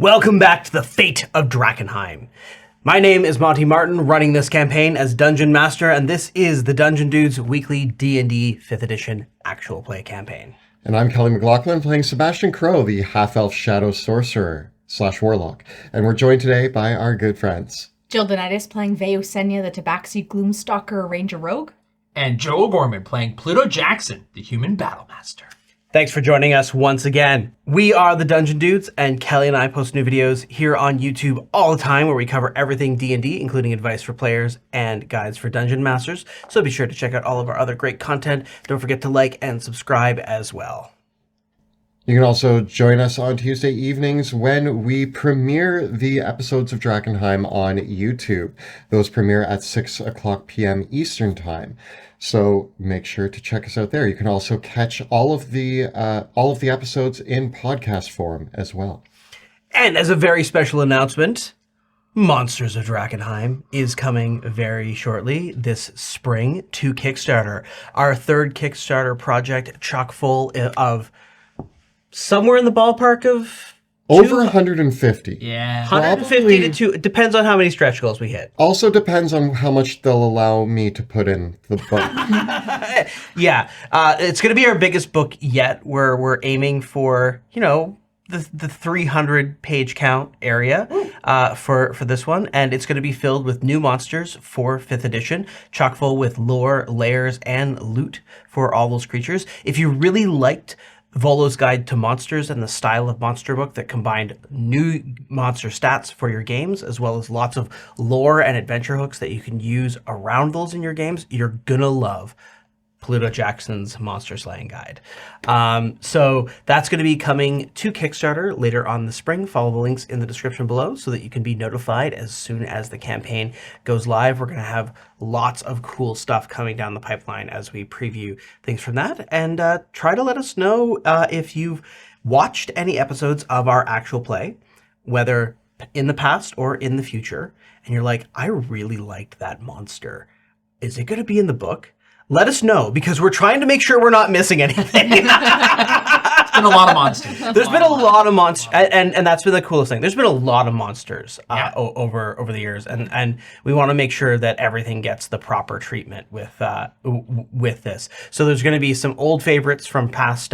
Welcome back to the fate of Drakkenheim. My name is Monty Martin, running this campaign as Dungeon Master, and this is the Dungeon Dudes weekly D&D 5th edition actual play campaign. And I'm Kelly McLaughlin, playing Sebastian Crow, the half-elf shadow sorcerer / warlock. And we're joined today by our good friends. Jill Donitis playing Veosenia, the Tabaxi Gloomstalker Ranger Rogue. And Joe O'Gorman playing Pluto Jackson, the Human Battlemaster. Thanks for joining us once again. We are the Dungeon Dudes, and Kelly and I post new videos here on YouTube all the time where we cover everything D&D, including advice for players and guides for Dungeon Masters. So be sure to check out all of our other great content. Don't forget to like and subscribe as well. You can also join us on Tuesday evenings when we premiere the episodes of Drakkenheim on YouTube. Those premiere at 6 o'clock p.m. Eastern Time. So make sure to check us out there. You can also catch all of the episodes in podcast form as well. And as a very special announcement, Monsters of Drakkenheim is coming very shortly this spring to Kickstarter. Our third Kickstarter project, chock full of somewhere in the ballpark of over 150. Yeah. 150 to 2. It depends on how many stretch goals we hit. Also depends on how much they'll allow me to put in the book. Yeah. It's going to be our biggest book yet. We're aiming for, the 300 page count area for this one. And it's going to be filled with new monsters for 5th edition, chock full with lore, layers, and loot for all those creatures. If you really liked Volo's Guide to Monsters and the style of monster book that combined new monster stats for your games, as well as lots of lore and adventure hooks that you can use around those in your games, you're gonna love Pluto Jackson's Monster Slaying Guide. So that's going to be coming to Kickstarter later on this spring. Follow the links in the description below so that you can be notified as soon as the campaign goes live. We're going to have lots of cool stuff coming down the pipeline as we preview things from that. And try to let us know if you've watched any episodes of our actual play, whether in the past or in the future, and you're like, I really liked that monster. Is it going to be in the book? Let us know, because we're trying to make sure we're not missing anything. It's been a lot of monsters. There's been a lot of monsters, and that's been the coolest thing. There's been a lot of monsters over the years, and we want to make sure that everything gets the proper treatment with this. So there's going to be some old favorites from past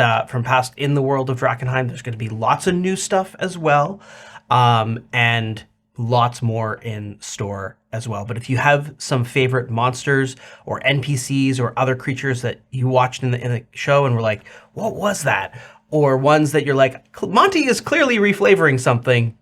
in the world of Drakkenheim. There's going to be lots of new stuff as well, and lots more in store as well. But if you have some favorite monsters or NPCs or other creatures that you watched in the show and were like, what was that? Or ones that you're like, Monty is clearly reflavoring something,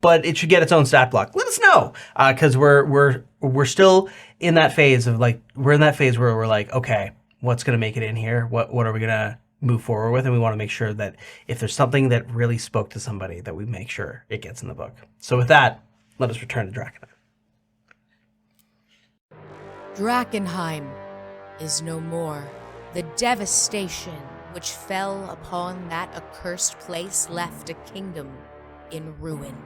but it should get its own stat block. Let us know, because we're still in that phase of where we're like, okay, what's going to make it in here? What are we going to move forward with? And we want to make sure that if there's something that really spoke to somebody, that we make sure it gets in the book. So with that, let us return to Drakkenheim. Drakkenheim is no more. The devastation which fell upon that accursed place left a kingdom in ruin.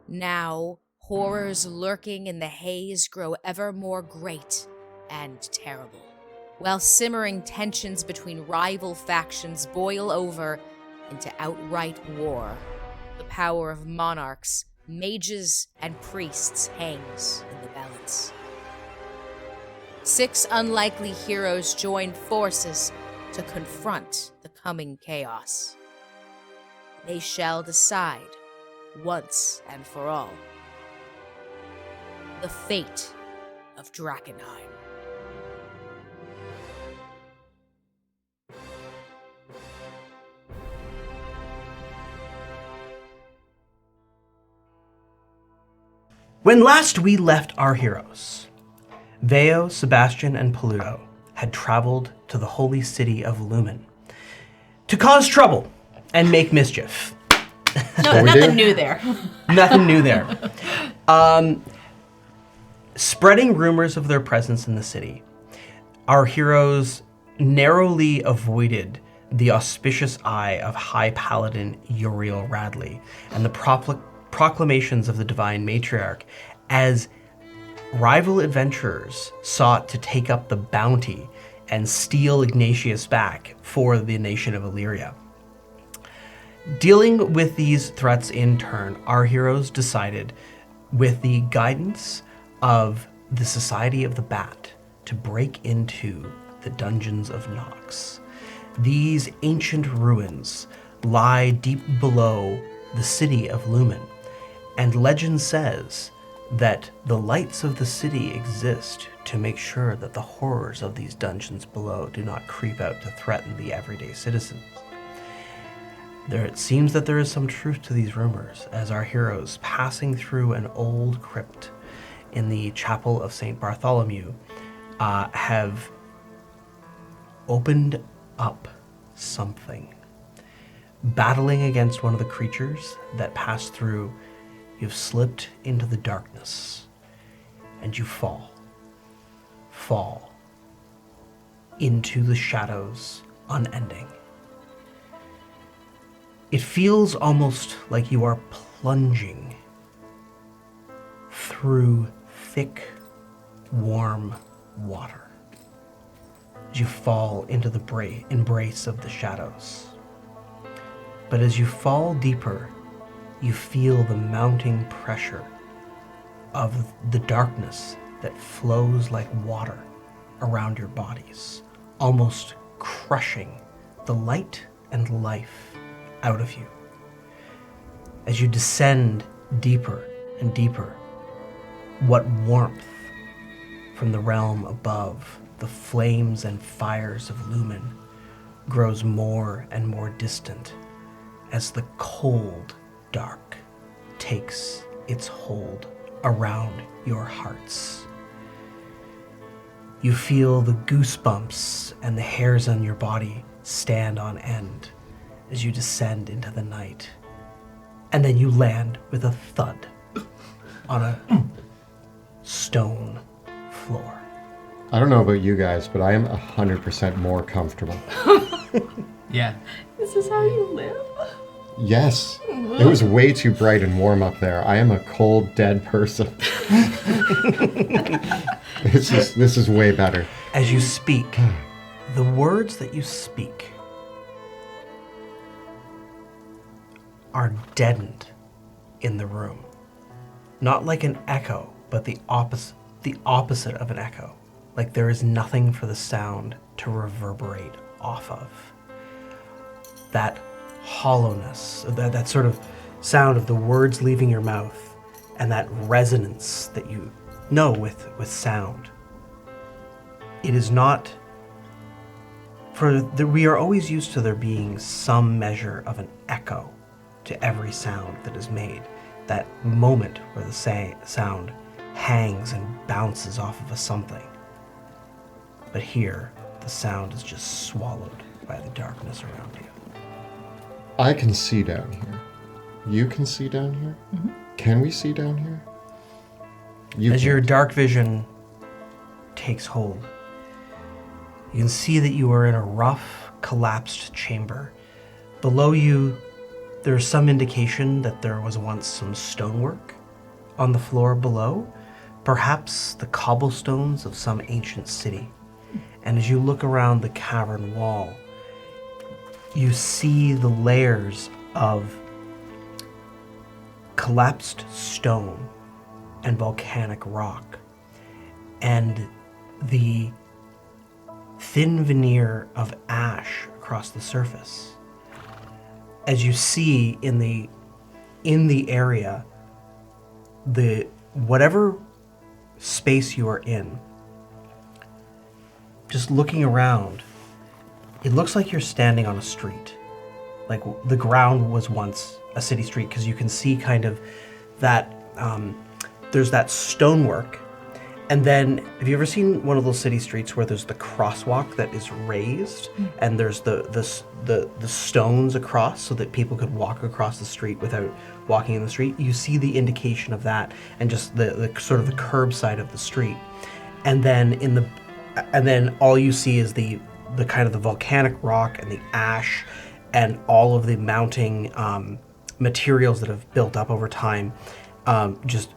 Now, horrors lurking in the haze grow ever more great and terrible, while simmering tensions between rival factions boil over into outright war. The power of monarchs, mages, and priests hangs in the balance. 6 unlikely heroes join forces to confront the coming chaos. They shall decide, once and for all, the fate of Drakkenheim. When last we left our heroes, Veo, Sebastian, and Pluto had traveled to the holy city of Lumen to cause trouble and make mischief. No, nothing new there. Nothing new there. Spreading rumors of their presence in the city, our heroes narrowly avoided the auspicious eye of High Paladin Uriel Radley and the proclamations of the Divine Matriarch as rival adventurers sought to take up the bounty and steal Ignatius back for the nation of Illyria. Dealing with these threats in turn, our heroes decided, with the guidance of the Society of the Bat, to break into the dungeons of Knox. These ancient ruins lie deep below the city of Lumen, and legend says that the lights of the city exist to make sure that the horrors of these dungeons below do not creep out to threaten the everyday citizens. It seems that there is some truth to these rumors, as our heroes, passing through an old crypt in the chapel of St. Bartholomew, have opened up something. Battling against one of the creatures that passed through, you've slipped into the darkness, and you fall into the shadows unending. It feels almost like you are plunging through thick, warm water as you fall into the embrace of the shadows. But as you fall deeper, you feel the mounting pressure of the darkness that flows like water around your bodies, almost crushing the light and life out of you. As you descend deeper and deeper, what warmth from the realm above, the flames and fires of Lumen, grows more and more distant as the cold dark takes its hold around your hearts. You feel the goosebumps and the hairs on your body stand on end as you descend into the night. And then you land with a thud on a stone floor. I don't know about you guys, but I am 100% more comfortable. Yeah. This is how you live? Yes. It was way too bright and warm up there. I am a cold, dead person. This is way better. As you speak, the words that you speak are deadened in the room. Not like an echo, but the opposite of an echo. Like there is nothing for the sound to reverberate off of. That hollowness, that sort of sound of the words leaving your mouth, and that resonance that you know with sound. It is not we are always used to there being some measure of an echo to every sound that is made. That moment where the sound hangs and bounces off of a something. But here, the sound is just swallowed by the darkness around you. I can see down here. You can see down here? Mm-hmm. Can we see down here? As your dark vision takes hold, you can see that you are in a rough, collapsed chamber. Below you, there's some indication that there was once some stonework on the floor below, perhaps the cobblestones of some ancient city. And as you look around the cavern wall, you see the layers of collapsed stone and volcanic rock, and the thin veneer of ash across the surface. As you see in the area, the whatever space you are in, just looking around, it looks like you're standing on a street. Like the ground was once a city street, because you can see kind of that, there's that stonework. And then, have you ever seen one of those city streets where there's the crosswalk that is raised, and there's the stones across so that people could walk across the street without walking in the street? You see the indication of that, and just the sort of the curb side of the street. And then all you see is the kind of the volcanic rock and the ash and all of the mounting materials that have built up over time, just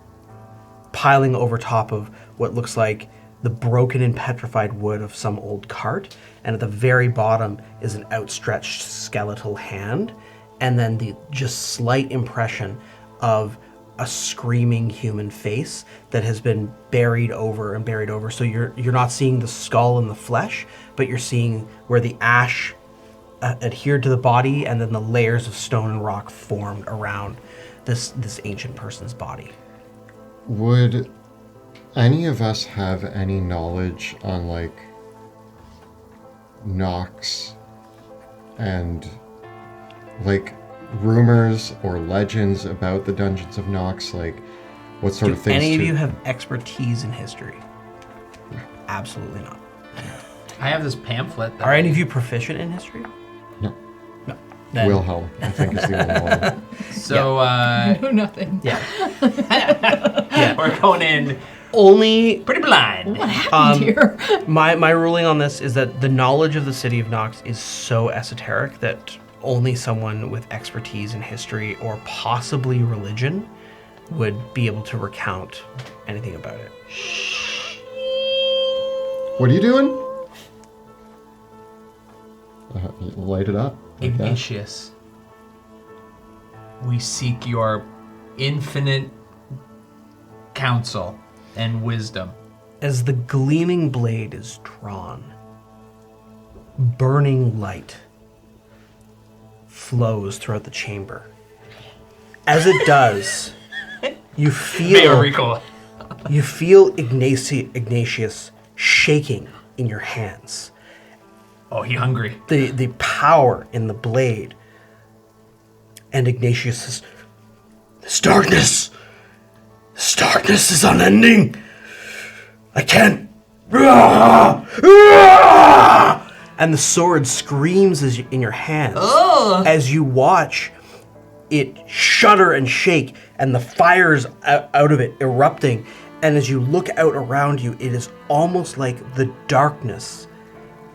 piling over top of what looks like the broken and petrified wood of some old cart. And at the very bottom is an outstretched skeletal hand. and then the just slight impression of a screaming human face that has been buried over and buried over. So you're not seeing the skull and the flesh, but you're seeing where the ash adhered to the body, and then the layers of stone and rock formed around this ancient person's body. Would any of us have any knowledge on, like, Knox and, like, rumors or legends about the dungeons of Knox? Like, what sort of things? Any of you have expertise in history? Absolutely not. I have this pamphlet. That Are any of you proficient in history? No. No. Then- Wilhelm, I think, is the only one. So, No, nothing. Yeah. we're going in Only pretty blind. What happened here? my ruling on this is that the knowledge of the city of Knox is so esoteric that only someone with expertise in history or possibly religion would be able to recount anything about it. What are you doing? Light it up. like that. Ignatius, we seek your infinite counsel and wisdom. As the gleaming blade is drawn, burning light flows throughout the chamber. As it does, you feel Ignatius shaking in your hands. Oh, he hungry. The power in the blade. And Ignatius says, This darkness is unending. I can't. And the sword screams in your hands as you watch it shudder and shake, and the fires out of it erupting. And as you look out around you, it is almost like the darkness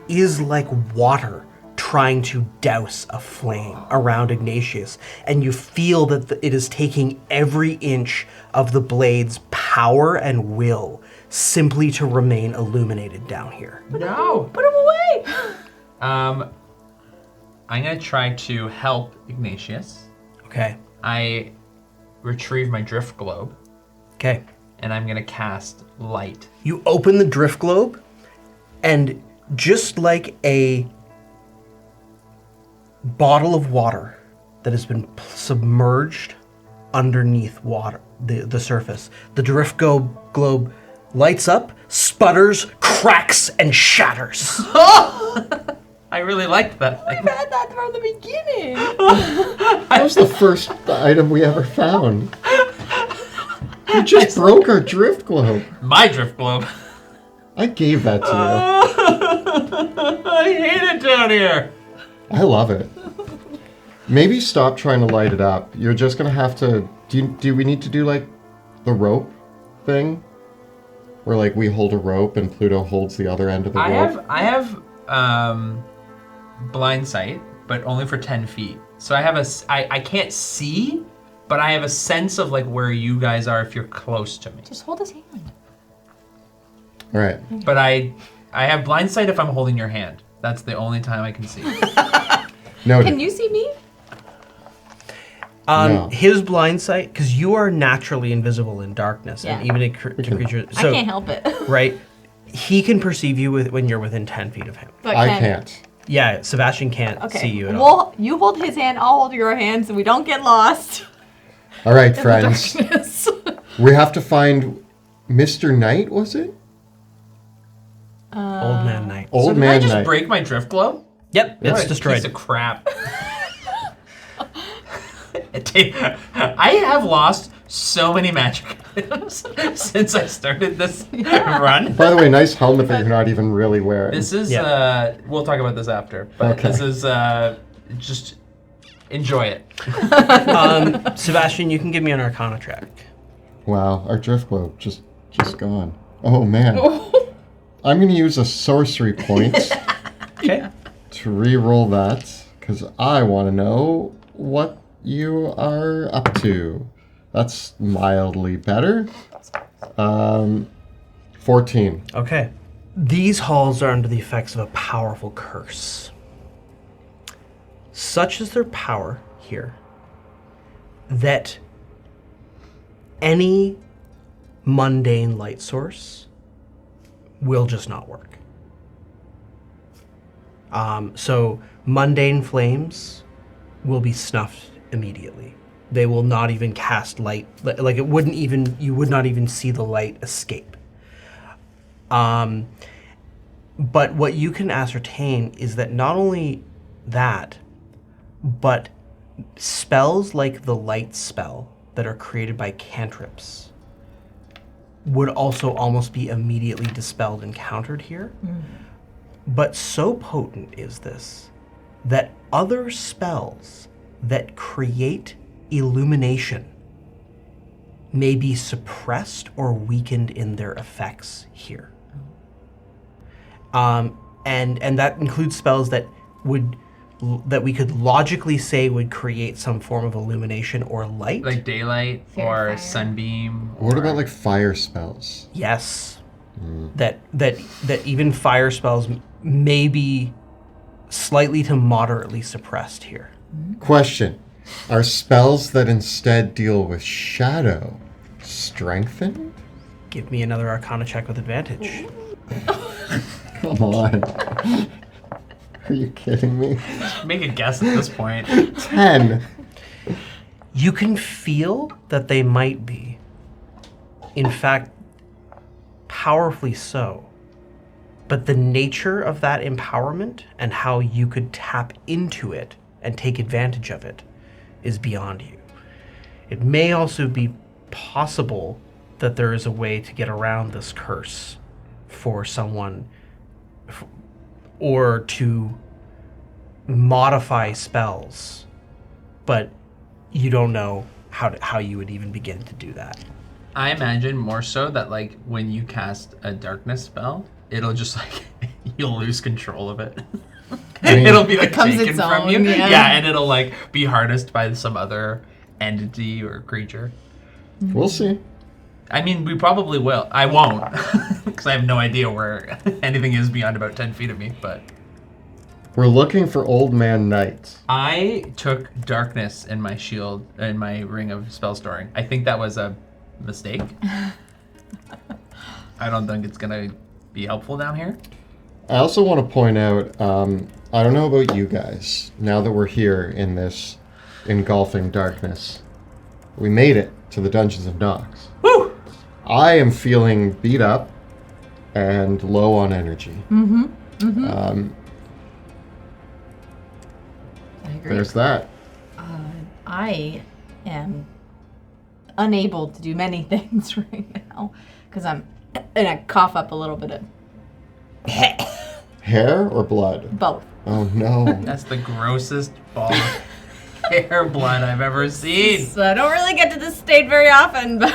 is like water trying to douse a flame around Ignatius. And you feel that it is taking every inch of the blade's power and will simply to remain illuminated down here. No. Put him away! I'm gonna try to help Ignatius. Okay. I retrieve my drift globe, Okay. and I'm gonna cast light. You open the drift globe, and just like a bottle of water that has been submerged underneath water, the surface, the drift globe lights up, sputters, cracks, and shatters. I really liked that thing. I've had that from the beginning. That was the first item we ever found. You just broke our drift globe. My drift globe. I gave that to you. I hate it down here. I love it. Maybe stop trying to light it up. You're just gonna have to. Do we need to do like the rope thing, where like we hold a rope and Pluto holds the other end of the rope? I have blind sight, but only for 10 feet. So I can't see, but I have a sense of like where you guys are if you're close to me. Just hold his hand. All right. But I have blind sight if I'm holding your hand. That's the only time I can see. No. Can you see me? No. His blind sight, because you are naturally invisible in darkness, Yeah. and even to creatures. So, I can't help it. right, he can perceive you when you're within 10 feet of him. But I can't. Yeah, Sebastian can't Okay. see you at all. Well, you hold his hand, I'll hold your hand so we don't get lost. All right, in the friends. darkness. We have to find Mr. Knight. Was it? Old Man Knight. Old So did I Man just Knight. break my drift globe? Yep, What it's a destroyed. Piece of crap. I have lost so many magic items since I started this run. By the way, nice helmet that you're not even really wearing. This is, Yeah. we'll talk about this after, but Okay. this is, just enjoy it. Sebastian, you can give me an Arcana check. Wow, our drift globe just gone. Oh man. I'm gonna use a sorcery point Okay. to re-roll that because I want to know what you are up to. That's mildly better. 14. Okay. These halls are under the effects of a powerful curse. Such is their power, here that any mundane light source will just not work. So mundane flames will be snuffed immediately. They will not even cast light. Like you would not even see the light escape. But what you can ascertain is that not only that, but spells like the light spell that are created by cantrips would also almost be immediately dispelled and countered here. But so potent is this that other spells that create illumination may be suppressed or weakened in their effects here. And that includes spells that we could logically say would create some form of illumination or light. Like daylight Fire. or sunbeam. What or- about like fire spells? Yes. That even fire spells may be slightly to moderately suppressed here. Question. Are spells that instead deal with shadow strengthened? Give me another Arcana check with advantage. Come on. Are you kidding me? Make a guess at this point. 10. You can feel that they might be. In fact, powerfully so. But the nature of that empowerment and how you could tap into it and take advantage of it is beyond you. It may also be possible that there is a way to get around this curse for someone or to modify spells, but you don't know how you would even begin to do that. I imagine more so that like when you cast a darkness spell, it'll just like you'll lose control of it. It'll be like Becomes taken its from own, you. yeah. And it'll like be harnessed by some other entity or creature. We'll see. I mean, we probably will. I won't, because I have no idea where anything is beyond about 10 feet of me, but... We're looking for Old Man Knights. I took darkness in my shield, in my ring of spell storing. I think that was a mistake. I don't think it's going to be helpful down here. I also want to point out, I don't know about you guys, now that we're here in this engulfing darkness, we made it to the Dungeons of Knox. Woo! I am feeling beat up and low on energy. I agree. There's that. I am unable to do many things right now because I'm, and I cough up a little bit of Hair or blood? both. Oh no. That's the grossest ball of hair blood I've ever seen. So I don't really get to this state very often, but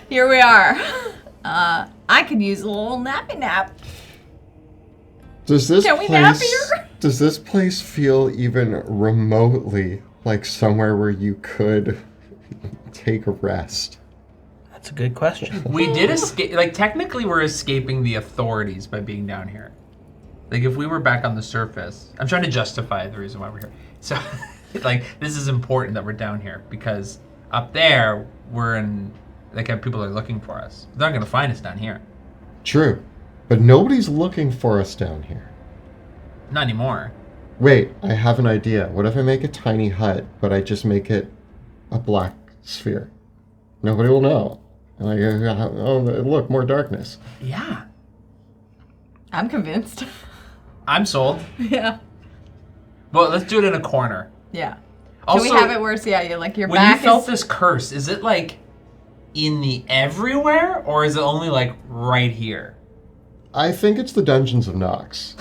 here we are. I could use a little nappy nap. Does this Can we nap place here? does this place feel even remotely like somewhere where you could take a rest? That's a good question. We did escape, like technically we're escaping the authorities by being down here. Like if we were back on the surface, I'm trying to justify the reason why we're here. So like this is important that we're down here because up there we're in, like people are looking for us. They're not gonna find us down here. True. But nobody's looking for us down here. Not anymore. Wait, I have an idea. What if I make a tiny hut, but I just make it a black sphere? Nobody will know. And I go, oh, look, more darkness. Yeah. I'm convinced. I'm sold. Yeah. Well, let's do it in a corner. Yeah. Also, Can we have it where it's, yeah, you're like your when you back felt is... this curse, is it like in the everywhere or is it only like right here? I think it's the Dungeons of Knox.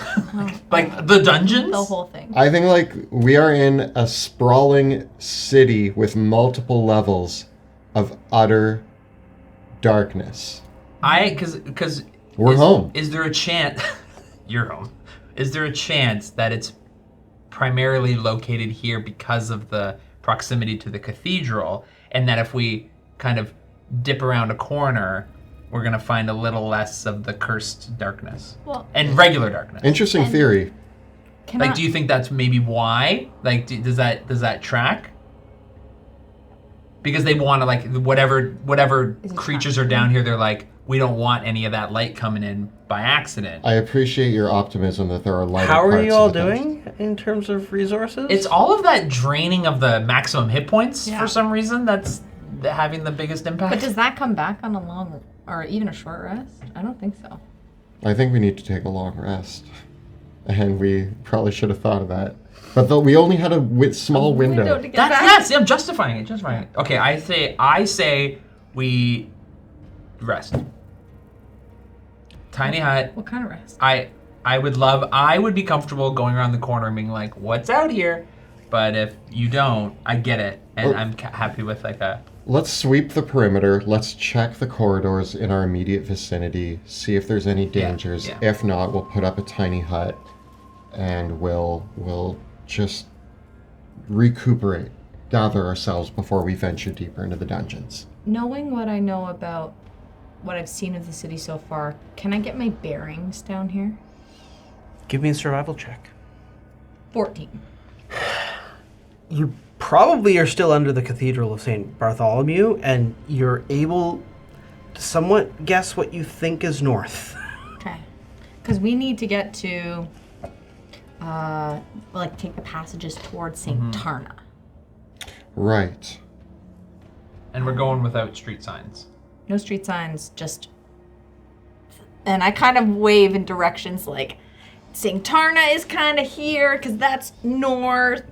Like the dungeons? the whole thing. I think like we are in a sprawling city with multiple levels of utter darkness. Because We're home. Is there a chance? You're home. Is there a chance that it's primarily located here because of the proximity to the cathedral, and that if we kind of dip around a corner, we're gonna find a little less of the cursed darkness Well, and regular darkness? Interesting And- theory. Cannot, Like, do you think that's maybe why? Like, does that track? Because they want to, like, whatever Is it creatures tracking? are down here, they're like, we don't want any of that light coming in by accident. I appreciate your optimism that there are lighter How are parts you of all the dungeon. doing in terms of resources? It's all of that draining of the maximum hit points Yeah. for some reason that's having the biggest impact. but does that come back on a long or even a short rest? I don't think so. I think we need to take a long rest. And we probably should have thought of that. But we only had a small window. to get That's back. yes, I'm justifying it. Okay, I say we rest. Tiny hut. What kind of rest? I would be comfortable going around the corner and being like, what's out here? But if you don't, I get it. And Oh. I'm happy with like a... Let's sweep the perimeter. Let's check the corridors in our immediate vicinity. See if there's any dangers. yeah. If not, we'll put up a tiny hut. And we'll just recuperate. Gather ourselves before we venture deeper into the dungeons. Knowing what I know about what I've seen of the city so far, can I get my bearings down here? Give me a survival check. 14. You probably are still under the Cathedral of St. Bartholomew, and you're able to somewhat guess what you think is north. Okay. Because we need to get to, take the passages towards St. Tarna. Right. And we're going without street signs. No street signs, just... And I kind of wave in directions like, St. Tarna is kind of here, because that's north.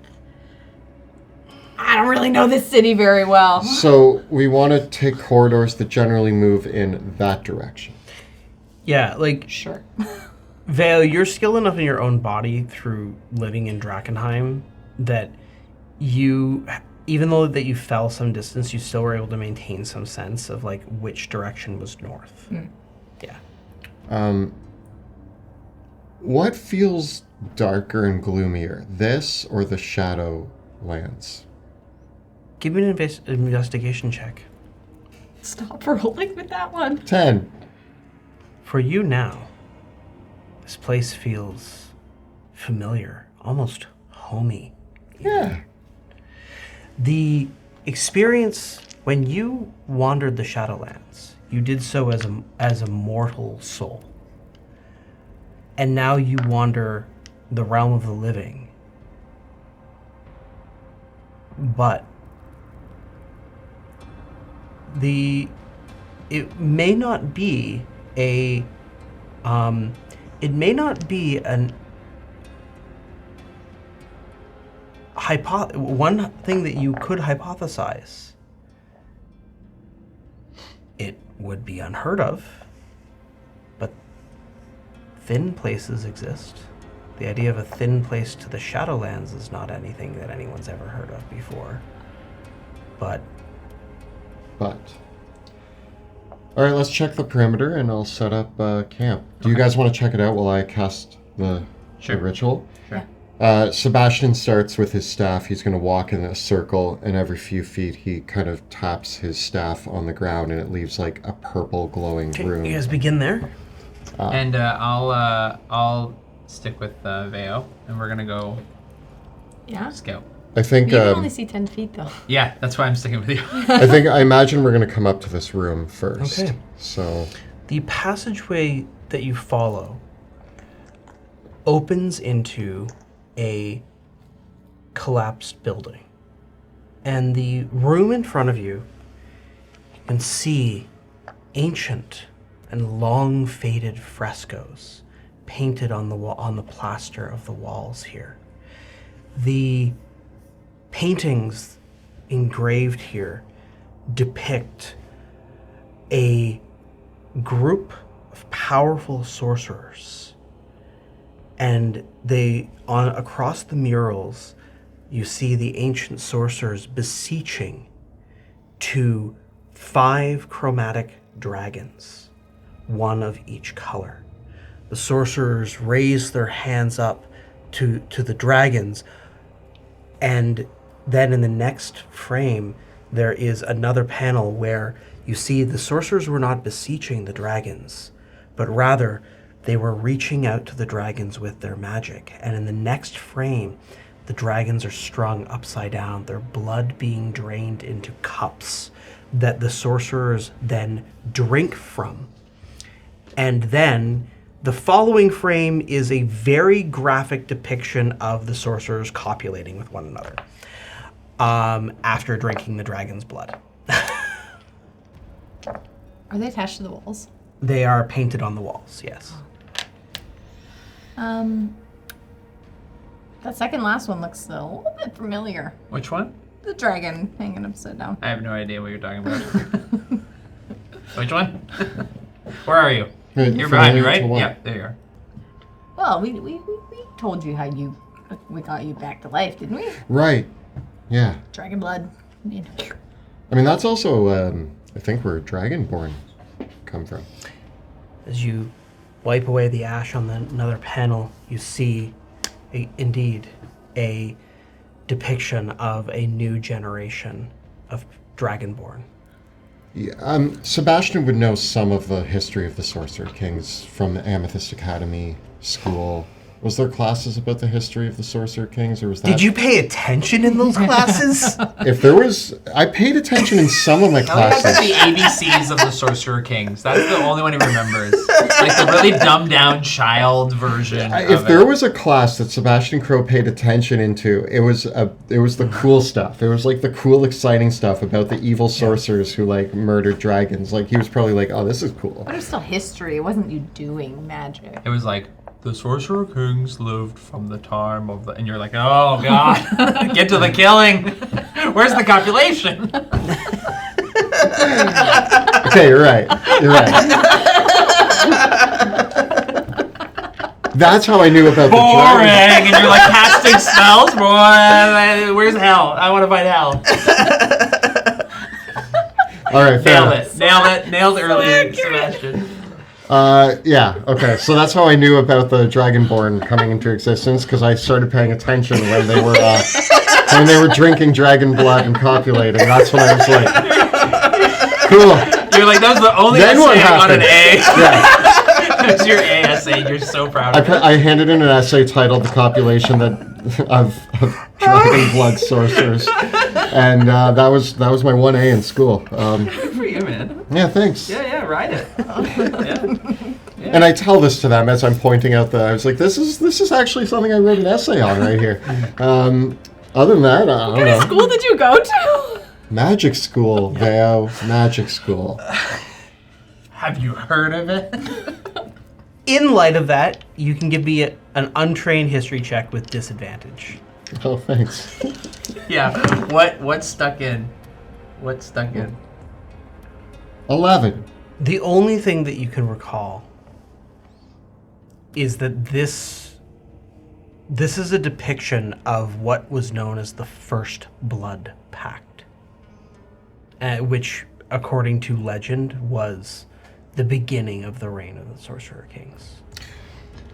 I don't really know this city very well. So we want to take corridors that generally move in that direction. Yeah, like, Sure. Vale, you're skilled enough in your own body through living in Drakkenheim that you, even though that you fell some distance, you still were able to maintain some sense of, like, which direction was north. Yeah. What feels darker and gloomier, this or the Shadowlands? Give me an investigation check. Stop rolling with that one. 10. For you now, this place feels familiar, almost homey. Yeah. The experience when you wandered the Shadowlands, you did so as a mortal soul. And now you wander the realm of the living. But it may not be an one thing that you could hypothesize. It would be unheard of, but thin places exist. The idea of a thin place to the Shadowlands is not anything that anyone's ever heard of before. But All right, let's check the perimeter and I'll set up camp. Do you guys want to check it out while I cast the ritual? Sure. Sebastian starts with his staff. He's going to walk in a circle, and every few feet he kind of taps his staff on the ground, and it leaves like a purple glowing room. you guys begin there. And I'll stick with Veo, and we're gonna go Yeah? scout. I think You can only see 10 feet, though. Yeah, that's why I'm sticking with you. I imagine we're going to come up to this room first. Okay. So The passageway that you follow opens into a collapsed building. And the room in front of you can see ancient and long faded frescoes painted on the plaster of the walls here. The paintings engraved here depict a group of powerful sorcerers, and across the murals you see the ancient sorcerers beseeching to 5 chromatic dragons, one of each color. The sorcerers raise their hands up to the dragons, and then in the next frame there is another panel where you see the sorcerers were not beseeching the dragons, but rather They were reaching out to the dragons with their magic, and in the next frame, the dragons are strung upside down, their blood being drained into cups that the sorcerers then drink from. And then the following frame is a very graphic depiction of the sorcerers copulating with one another after drinking the dragon's blood. Are they attached to the walls? They are painted on the walls, yes. That second last one looks a little bit familiar. Which one? The dragon hanging upside down. I have no idea what you're talking about. Which one? Where are you? You're behind me, right? Yeah, there you are. Well, we told you how we got you back to life, didn't we? Right. Yeah. Dragon blood. I mean, that's also, I think, where Dragonborn come from. As you wipe away the ash on another panel, you see, indeed, a depiction of a new generation of Dragonborn. Yeah, Sebastian would know some of the history of the Sorcerer Kings from the Amethyst Academy school. Was there classes about the history of the Sorcerer Kings, or was that... Did you pay attention in those classes? If there was... I paid attention in some of my I like classes. the ABCs of the Sorcerer Kings. That's the only one he remembers. Like the really dumbed down child version. If there was a class that Sebastian Crow paid attention into, it was the cool stuff. It was like the cool, exciting stuff about the evil sorcerers who like murdered dragons. Like he was probably like, "Oh, this is cool." But it was still history. It wasn't you doing magic. It was like, the Sorcerer Kings lived from the time of the... And you're like, oh, God. Get to the killing. Where's the copulation? Okay, you're right. You're right. That's how I knew about the Boring. dragon. And you're like casting spells? Boy, where's hell? I want to find hell. All right, fair enough. Nailed it. Nailed early, Sebastian. Yeah, okay. So that's how I knew about the Dragonborn coming into existence, because I started paying attention when they were drinking dragon blood and copulating. That's when I was like, cool. You're like, that was the only Then what essay I got an happened? A. Yeah. It was your A essay. You're so proud of it. I handed in an essay titled "The Copulation of Dragon Blood Sorcerers," and that was my 1A in school. Good for you, man. Yeah, thanks. Yeah, ride it. Yeah. And I tell this to them as I'm pointing out I was like, this is actually something I wrote an essay on right here. Other than that, I don't know. What school did you go to? Magic school, Veo. Magic school. Have you heard of it? In light of that, you can give me an untrained history check with disadvantage. Oh, thanks. Yeah. What's stuck in? What's stuck in? 11. The only thing that you can recall is that this is a depiction of what was known as the First Blood Pact, which, according to legend, was the beginning of the reign of the Sorcerer Kings.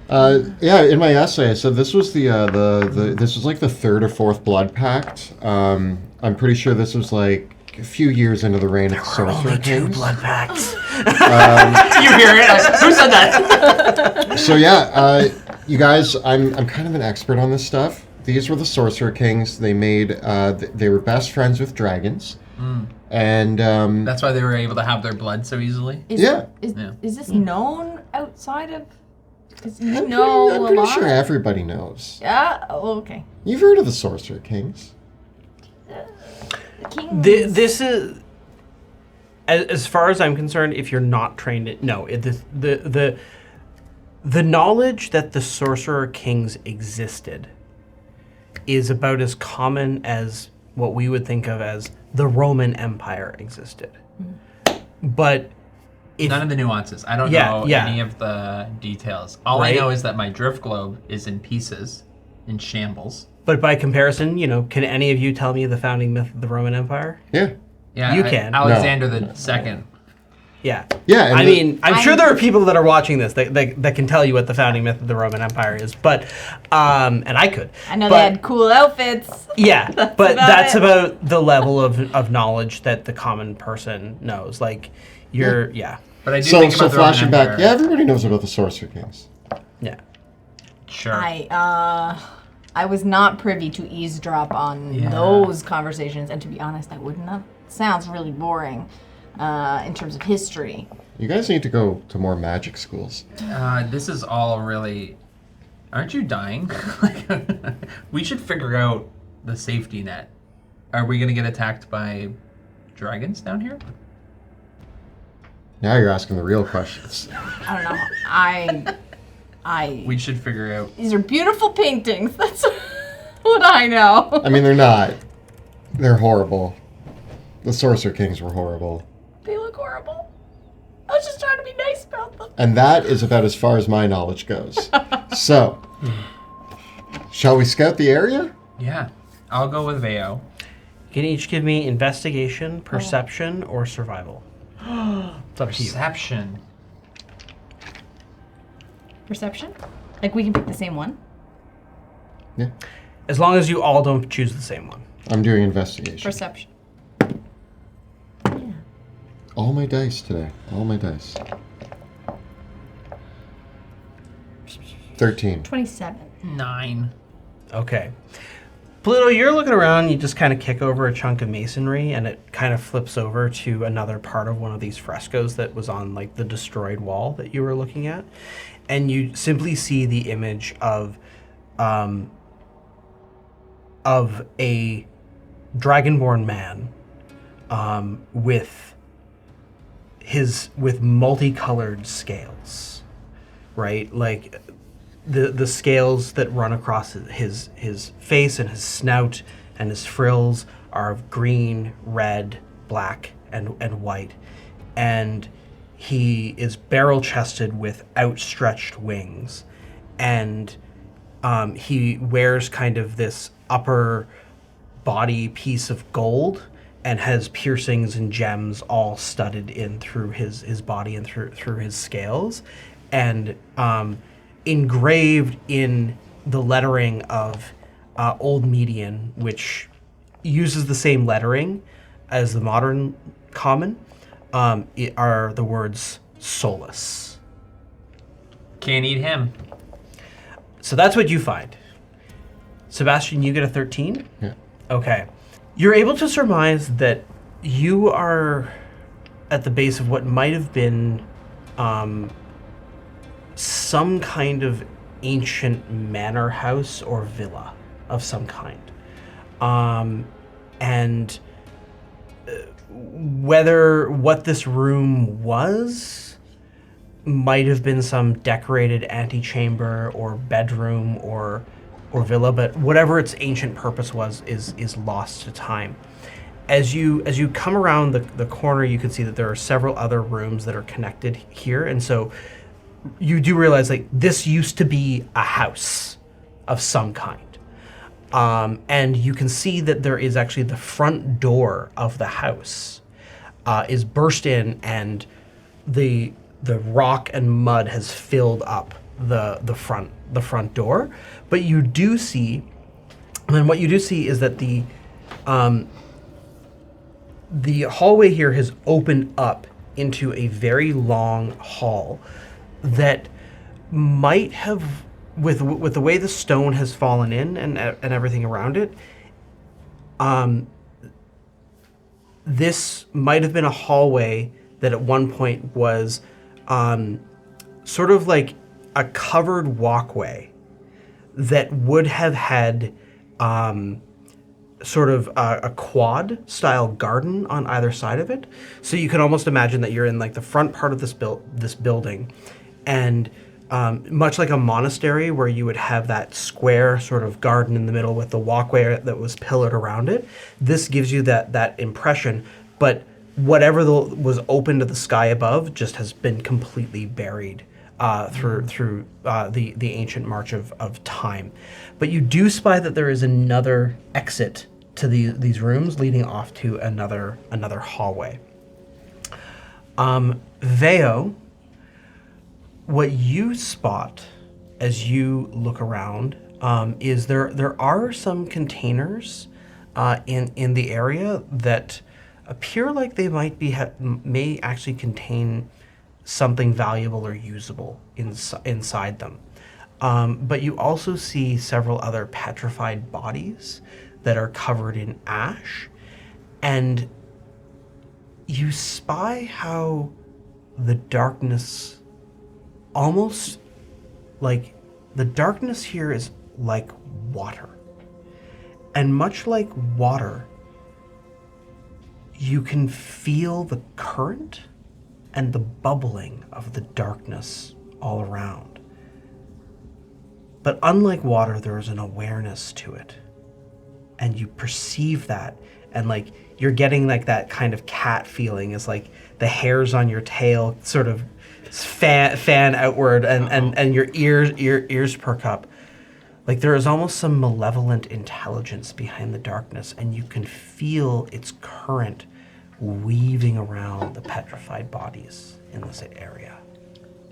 Yeah, in my essay, I said this was this was like the third or fourth blood pact. I'm pretty sure this was like a few years into the reign of the Sorcerer Only two Kings. blood pacts. You hear it? Who said that? So yeah, you guys, I'm kind of an expert on this stuff. These were the Sorcerer Kings. They made they were best friends with dragons, and That's why they were able to have their blood so easily. Is this known outside of? Because you know I'm a pretty lot. sure everybody knows. Yeah. Oh, okay. You've heard of the Sorcerer Kings. Kings. This is, as far as I'm concerned, if you're not trained, the knowledge that the Sorcerer Kings existed is about as common as what we would think of as the Roman Empire existed. But None of the nuances. I don't know any of the details. All I know is that my drift globe is in pieces, in shambles. But by comparison, can any of you tell me the founding myth of the Roman Empire? Yeah. Yeah, You can. Alexander the Second. Yeah. Yeah. And I'm sure there are people that are watching this that can tell you what the founding myth of the Roman Empire is, but and I could. I know they had cool outfits. Yeah, but that's it. about the level of knowledge that the common person knows. Like But I do So think about the Roman flashing back, Empire. yeah, everybody knows about the Sorcerer Kings. Yeah. Sure. I was not privy to eavesdrop on Yeah. those conversations, and to be honest, I wouldn't have. Sounds really boring in terms of history. You guys need to go to more magic schools. This is all really... Aren't you dying? Like, we should figure out the safety net. Are we going to get attacked by dragons down here? Now you're asking the real questions. I don't know. We should figure out... These are beautiful paintings. That's what I know. I mean, they're not. They're horrible. The Sorcerer Kings were horrible. They look horrible. I was just trying to be nice about them. And that is about as far as my knowledge goes. So, shall we scout the area? Yeah. I'll go with Veo. You can each give me investigation, perception, or survival. It's up to you. Perception. Perception? Like we can pick the same one? Yeah. As long as you all don't choose the same one. I'm doing investigation. Perception. All my dice today. All my dice. 13. 27. 9. Okay. Pluto, you're looking around, you just kind of kick over a chunk of masonry, and it kind of flips over to another part of one of these frescoes that was on, like, the destroyed wall that you were looking at. And you simply see the image of a dragonborn man with multicolored scales, right? Like the scales that run across his face and his snout and his frills are of green, red, black, and white. And he is barrel-chested with outstretched wings. And he wears kind of this upper body piece of gold and has piercings and gems all studded in through his body and through his scales. And engraved in the lettering of Old Median, which uses the same lettering as the modern common, are the words Solus. Can't eat him. So that's what you find. Sebastian, you get a 13? Yeah. Okay. You're able to surmise that you are at the base of what might have been some kind of ancient manor house or villa of some kind. And whether what this room was might have been some decorated antechamber or bedroom or villa, but whatever its ancient purpose was is lost to time. As you come around the corner, you can see that there are several other rooms that are connected here, and so you do realize, like, this used to be a house of some kind. And you can see that there is actually the front door of the house is burst in, and the rock and mud has filled up the front door. But you do see, and what you do see is that the hallway here has opened up into a very long hall that might have, with the way the stone has fallen in and everything around it, this might have been a hallway that at one point was sort of like a covered walkway that would have had sort of a quad style garden on either side of it. So you can almost imagine that you're in like the front part of this building, and much like a monastery where you would have that square sort of garden in the middle with the walkway that was pillared around it. This gives you that impression, but whatever was open to the sky above just has been completely buried through the ancient march of time. But you do spy that there is another exit to these rooms leading off to another hallway. Veo, what you spot as you look around is there are some containers in the area that appear like they may actually contain something valuable or usable inside them. But you also see several other petrified bodies that are covered in ash, and you spy how the darkness, almost like the darkness here is like water. And much like water, you can feel the current and the bubbling of the darkness all around. But unlike water, there is an awareness to it. And you perceive that, and like you're getting like that kind of cat feeling, is like the hairs on your tail sort of fan outward, and your ears perk up. Like there is almost some malevolent intelligence behind the darkness, and you can feel its current weaving around the petrified bodies in this area.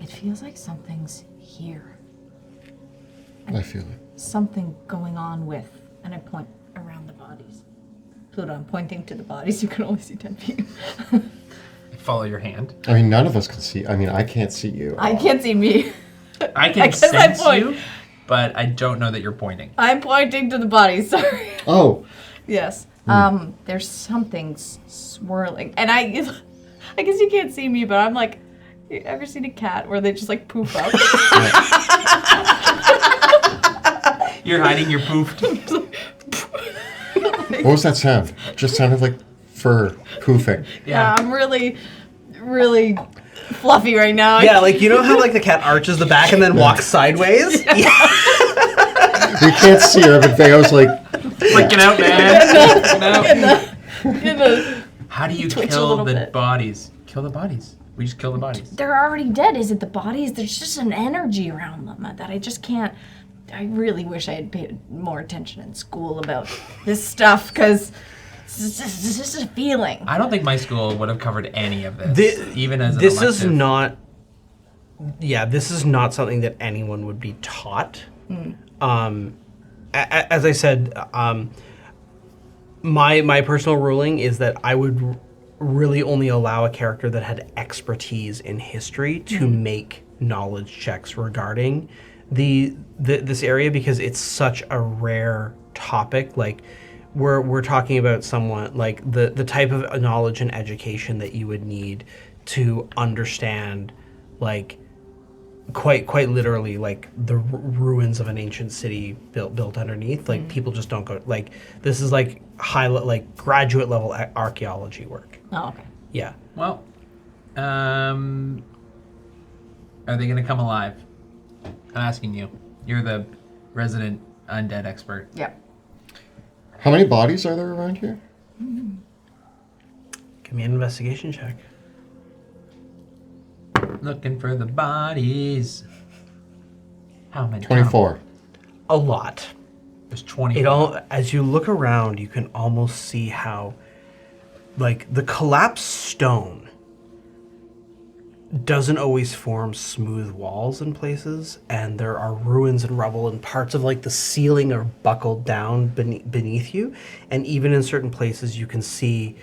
It feels like something's here. I feel it. Something going on with, and I point around the bodies. Pluto, I'm pointing to the bodies. You can only see 10 feet. Follow your hand. I mean, none of us can see. I mean, I can't see you. I can't see me. I can guess I sense point. you, but I don't know that you're pointing. I'm pointing to the bodies, sorry. Oh, Yes. There's something swirling. And I guess you can't see me, but I'm like, you ever seen a cat where they just like poof up? You're hiding your poof. what was that sound? Just sounded like fur poofing. Yeah, I'm really, really fluffy right now. Yeah, like you know how like the cat arches the back and then walks sideways? Yeah. You can't see her, but Veo's like, Freaking out, man. How do you Twitch a kill little the bit. bodies? Kill the bodies. We just kill the bodies. They're already dead. Is it the bodies? There's just an energy around them that I just can't. I really wish I had paid more attention in school about this stuff, because it's just a feeling. I don't think my school would have covered any of this, even as an This is elective. not. Yeah, this is not something that anyone would be taught. As I said, my personal ruling is that I would really only allow a character that had expertise in history to make knowledge checks regarding this area, because it's such a rare topic. Like we're talking about someone like the type of knowledge and education that you would need to understand, like quite literally, like the ruins of an ancient city built underneath. Like people just don't go. Like this is like like graduate level archaeology work. Oh, okay. Yeah. Well, are they going to come alive? I'm asking you. You're the resident undead expert. Yeah. how many bodies are there around here? Give me an investigation check. Looking for the bodies. How many? 24. A lot. There's 20. It all, as you look around, you can almost see how, like, the collapsed stone doesn't always form smooth walls in places, and there are ruins and rubble, and parts of like the ceiling are buckled down beneath you, and even in certain places you can see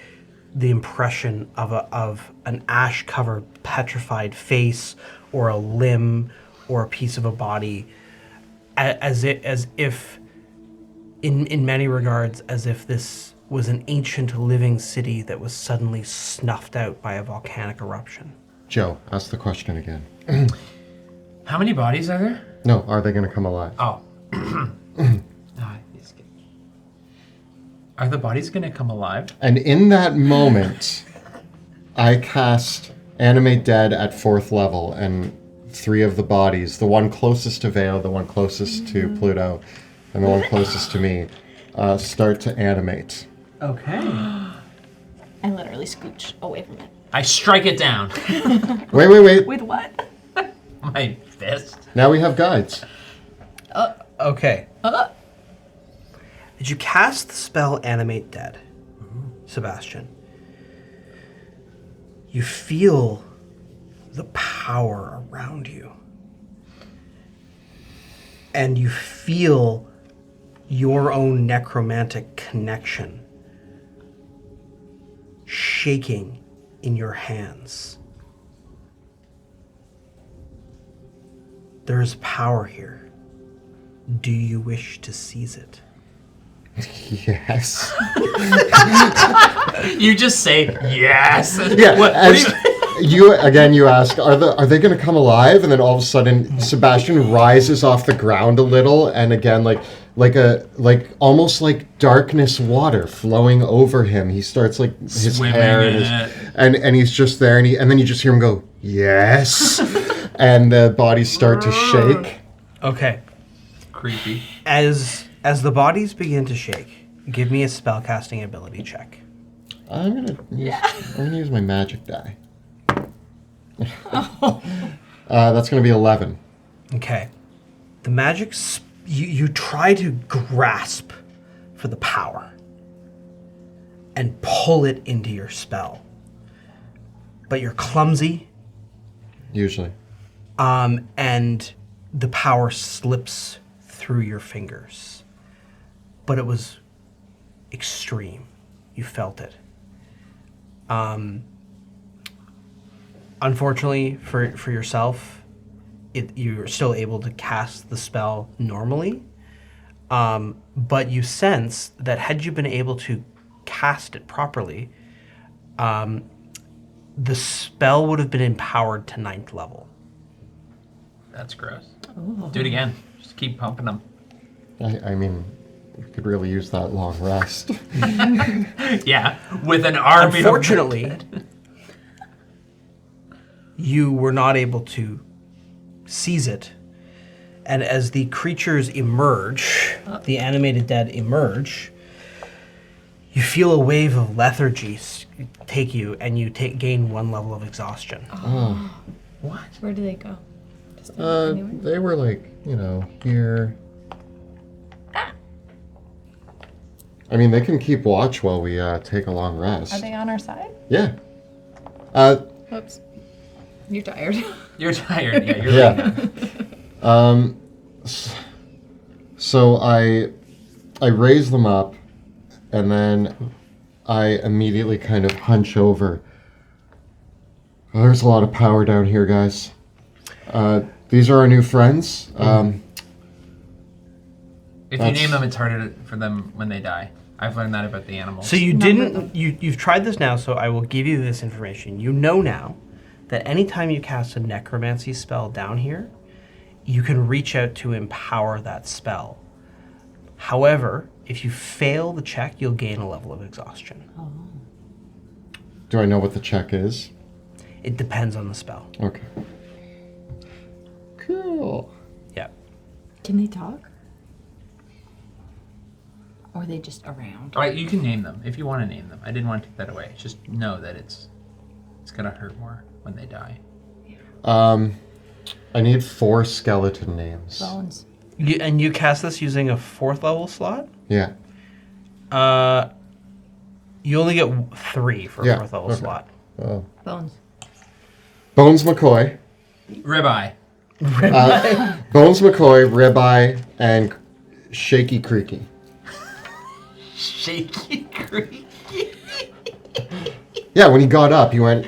the impression of an ash-covered, petrified face, or a limb, or a piece of a body, as if, in many regards, as if this was an ancient living city that was suddenly snuffed out by a volcanic eruption. Joe, ask the question again. How many bodies are there? No, are they going to come alive? Oh. Are the bodies going to come alive? And in that moment, I cast Animate Dead at 4th level, and 3 of the bodies, the one closest to Veo, the one closest to Pluto, and the one closest to me, start to animate. Okay. I literally scooch away from it. I strike it down. Wait. With what? My fist. Now we have guides. Okay. Did you cast the spell Animate Dead, Sebastian? You feel the power around you. And you feel your own necromantic connection shaking in your hands. There is power here. Do you wish to seize it? Yes. You just say yes. Yeah. What do you- You ask, are they going to come alive? And then all of a sudden, Sebastian rises off the ground a little, and again, like almost like darkness water flowing over him. He starts like his Swimming hair in and he's just there, and then you just hear him go yes, and the bodies start to shake. Okay. Creepy. As the bodies begin to shake, give me a spellcasting ability check. I'm gonna use my magic die. That's gonna be 11. Okay. The magic, you try to grasp for the power and pull it into your spell. But you're clumsy, Usually. and the power slips through your fingers. But it was extreme. You felt it. Unfortunately for yourself, you're still able to cast the spell normally, but you sense that had you been able to cast it properly, the spell would have been empowered to 9th level. That's gross. Do it again. Just keep pumping them. I mean, we could really use that long rest. Yeah, with an army. Unfortunately, you were not able to seize it. And as the creatures emerge, the animated dead emerge, you feel a wave of lethargy take you, and you gain 1 level of exhaustion. What? Where do they go? Just anywhere? They were like, here. I mean, they can keep watch while we take a long rest. Are they on our side? Yeah. Oops. You're tired. You're tired. Yeah, you're Yeah. So I raise them up, and then I immediately kind of hunch over. Oh, there's a lot of power down here, guys. These are our new friends. If you name them, it's harder for them when they die. I've learned that about the animals. So you didn't, you've tried this now, so I will give you this information. You know now that anytime you cast a necromancy spell down here, you can reach out to empower that spell. However, if you fail the check, you'll gain a level of exhaustion. Do I know what the check is? It depends on the spell. Okay. Cool. Yeah. Can they talk? Or are they just around? All right, you can name them if you want to name them. I didn't want to take that away. Just know that it's gonna hurt more when they die. I need 4 skeleton names. Bones. And you cast this using a 4th level slot? Yeah. You only get 3 for a Yeah, 4th level okay. slot. Bones. Bones McCoy. Ribeye. Bones McCoy, Ribeye, and Shaky Creaky. Shaky creaky. Yeah, when he got up, he went.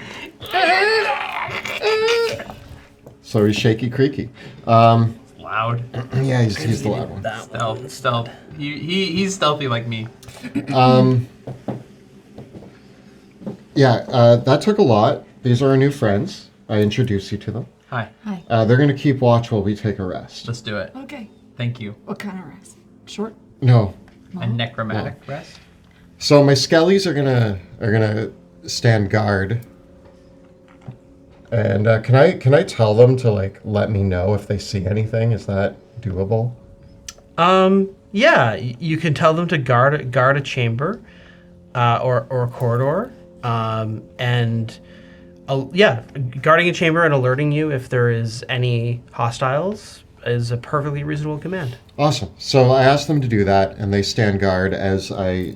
So he's Shaky Creaky. Loud. Yeah, he's the loud one. Stealth. He's stealthy like me. Yeah, that took a lot. These are our new friends. I introduce you to them. Hi. Hi. They're going to keep watch while we take a rest. Let's do it. Okay. Thank you. What kind of rest? Short? No. A necromantic rest. So my skellies are gonna stand guard. And can I tell them to like let me know if they see anything? Is that doable? Yeah, you can tell them to guard a chamber, or a corridor, guarding a chamber and alerting you if there is any hostiles is a perfectly reasonable command. Awesome. So I asked them to do that, and they stand guard as I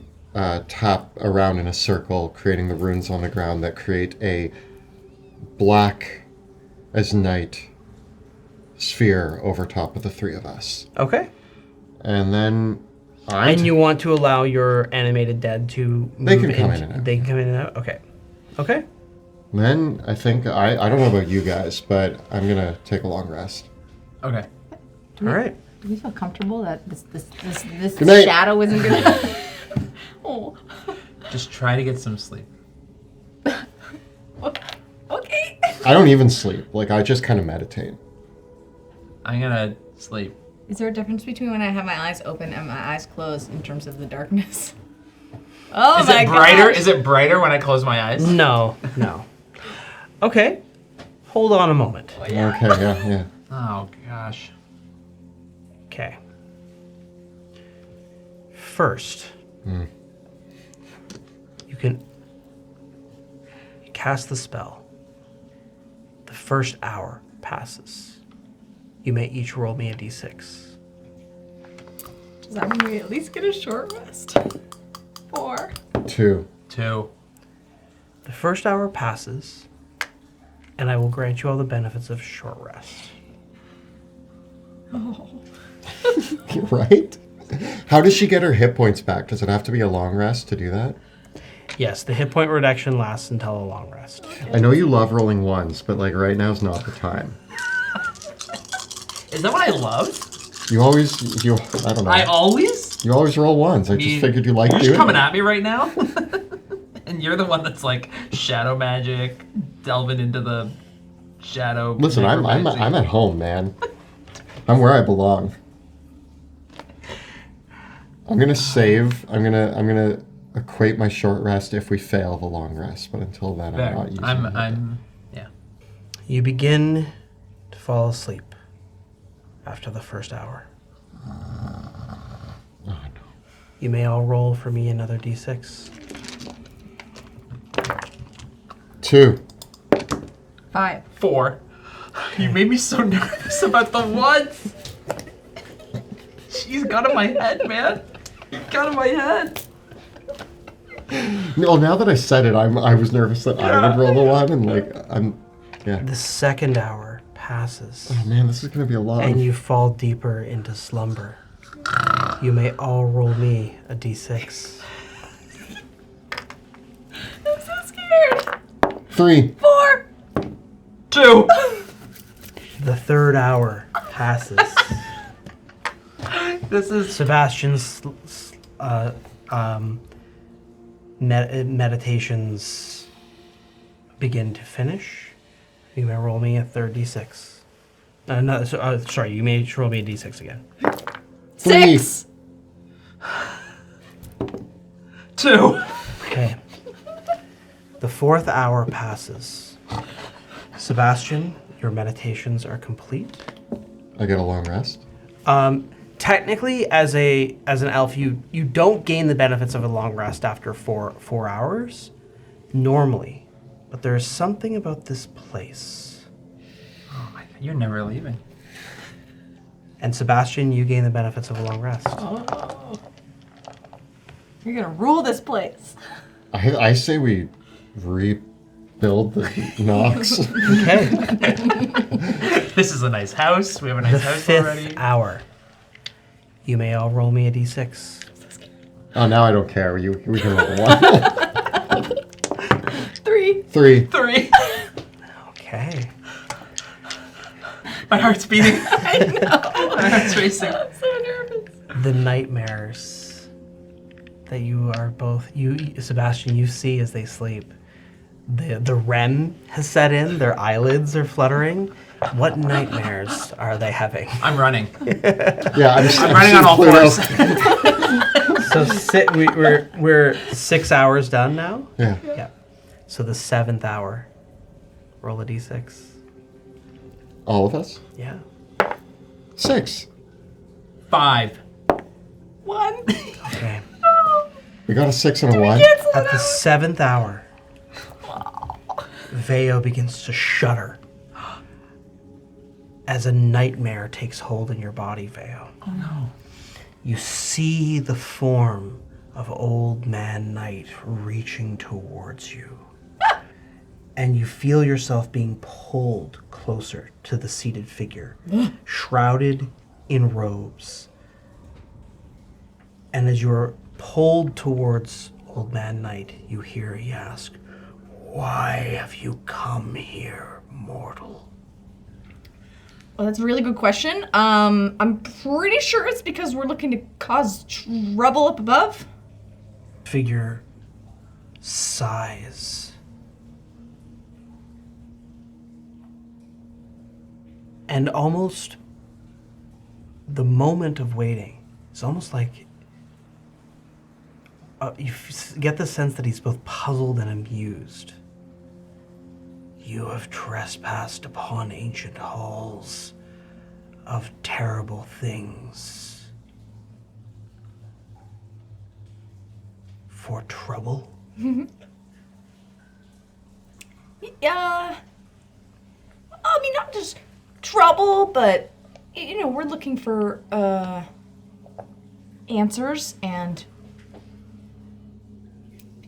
tap around in a circle, creating the runes on the ground that create a black as night sphere over top of the 3 of us. Okay. And then And you want to allow your animated dead to They move can come in and out. They can come in and out? Okay. Okay. Then I think I don't know about you guys, but I'm gonna take a long rest. Okay. All right. Do we feel comfortable that this Good night. shadow isn't gonna? Oh. Just try to get some sleep. Okay. I don't even sleep. Like, I just kind of meditate. I'm gonna sleep. Is there a difference between when I have my eyes open and my eyes closed in terms of the darkness? Oh Is my it brighter? gosh. Is it brighter when I close my eyes? No. Okay. Hold on a moment. Okay, yeah. Oh gosh. Okay. First, you cast the spell. The first hour passes. You may each roll me a d6. Does that mean we at least get a short rest? 4. 2. 2. The first hour passes, and I will grant you all the benefits of short rest. Right? How does she get her hit points back? Does it have to be a long rest to do that? Yes, the hit point reduction lasts until a long rest. I know you love rolling ones, but like right now's not the time. Is that what I love? I don't know. I always? You always roll ones. I just figured you liked You're doing just coming it. at me right now? And you're the one that's like shadow magic, delving into the shadow. Listen, I'm at home, man. I'm where I belong. I'm gonna save. I'm gonna equate my short rest if we fail the long rest. But until then, I'm not using it. Yeah. You begin to fall asleep after the first hour. Oh, no. You may all roll for me another d6. 2. 5. 4. You made me so nervous about the ones. She's got in my head, man. Got in my head. No, now that I said it, I was nervous that I would roll the one, and yeah. The second hour passes, Oh man, this is gonna be a lot. and you fall deeper into slumber. You may all roll me a d6. I'm so scared. 3. 4. 2. The third hour passes. This is Sebastian's meditations begin to finish. You may roll me a third d6. Sorry, you may roll me a d6 again. 3. 6. 2. Okay. The fourth hour passes. Sebastian, your meditations are complete. I get a long rest. Technically, as an elf, you don't gain the benefits of a long rest after 4 hours, normally. But there's something about this place. Oh my God, you're never leaving. And Sebastian, you gain the benefits of a long rest. Oh. You're gonna rule this place. I say we rebuild the Knox. Okay. This is a nice house. We have a The nice house fifth already. hour. You may all roll me a d6. Oh, now I don't care. We can roll 1. 3. 3. 3. Okay. My heart's beating. I know. My heart's racing. I'm so nervous. The nightmares that you are both, Sebastian, you see as they sleep. The REM has set in, their eyelids are fluttering. What nightmares are they having? I'm running. Yeah, I'm running on all Pluto. fours. So we're 6 hours done now? Yeah. Yeah. So the 7th hour. Roll a d6. All of us? Yeah. 6. 5. 1. Okay. We got a 6 and a 1. At the 7th hour, Veo begins to shudder as a nightmare takes hold in your body, Veo. Oh no. You see the form of Old Man Night reaching towards you. And you feel yourself being pulled closer to the seated figure, shrouded in robes. And as you're pulled towards Old Man Night, you hear he ask, "Why have you come here, mortal?" Well, that's a really good question. I'm pretty sure it's because we're looking to cause trouble up above. Figure size. And almost the moment of waiting is almost like get the sense that he's both puzzled and amused. You have trespassed upon ancient halls of terrible things. For trouble? Yeah. I mean, not just trouble, but, we're looking for, answers and...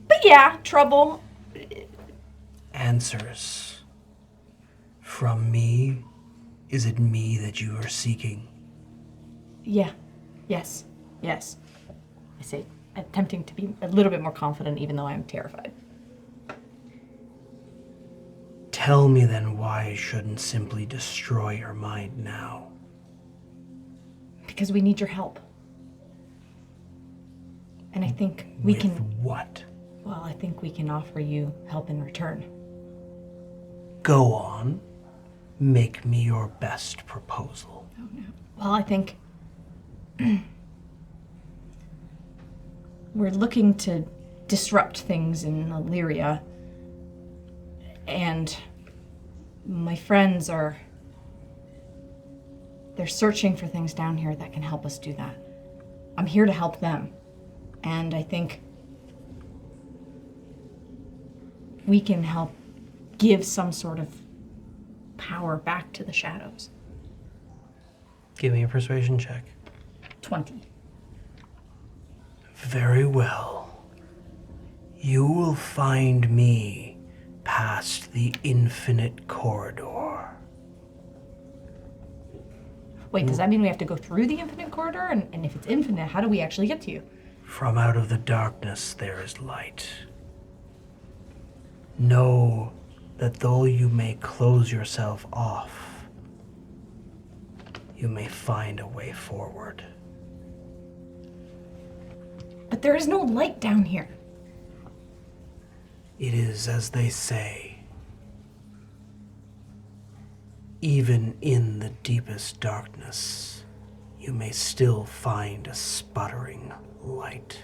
But yeah, trouble. Answers. From me? Is it me that you are seeking? Yeah. Yes. Yes. I say, attempting to be a little bit more confident, even though I'm terrified. Tell me then why I shouldn't simply destroy your mind now. Because we need your help. And I think we With can... what? Well, I think we can offer you help in return. Go on. Make me your best proposal. Well, I think... we're looking to disrupt things in Illyria. And my friends are... They're searching for things down here that can help us do that. I'm here to help them. And I think we can help give some sort of power back to the shadows. Give me a persuasion check. 20. Very well. You will find me past the infinite corridor. Wait, does that mean we have to go through the infinite corridor? And if it's infinite, how do we actually get to you? From out of the darkness there is light. Know that though you may close yourself off, you may find a way forward. But there is no light down here. It is as they say. Even in the deepest darkness, you may still find a sputtering light.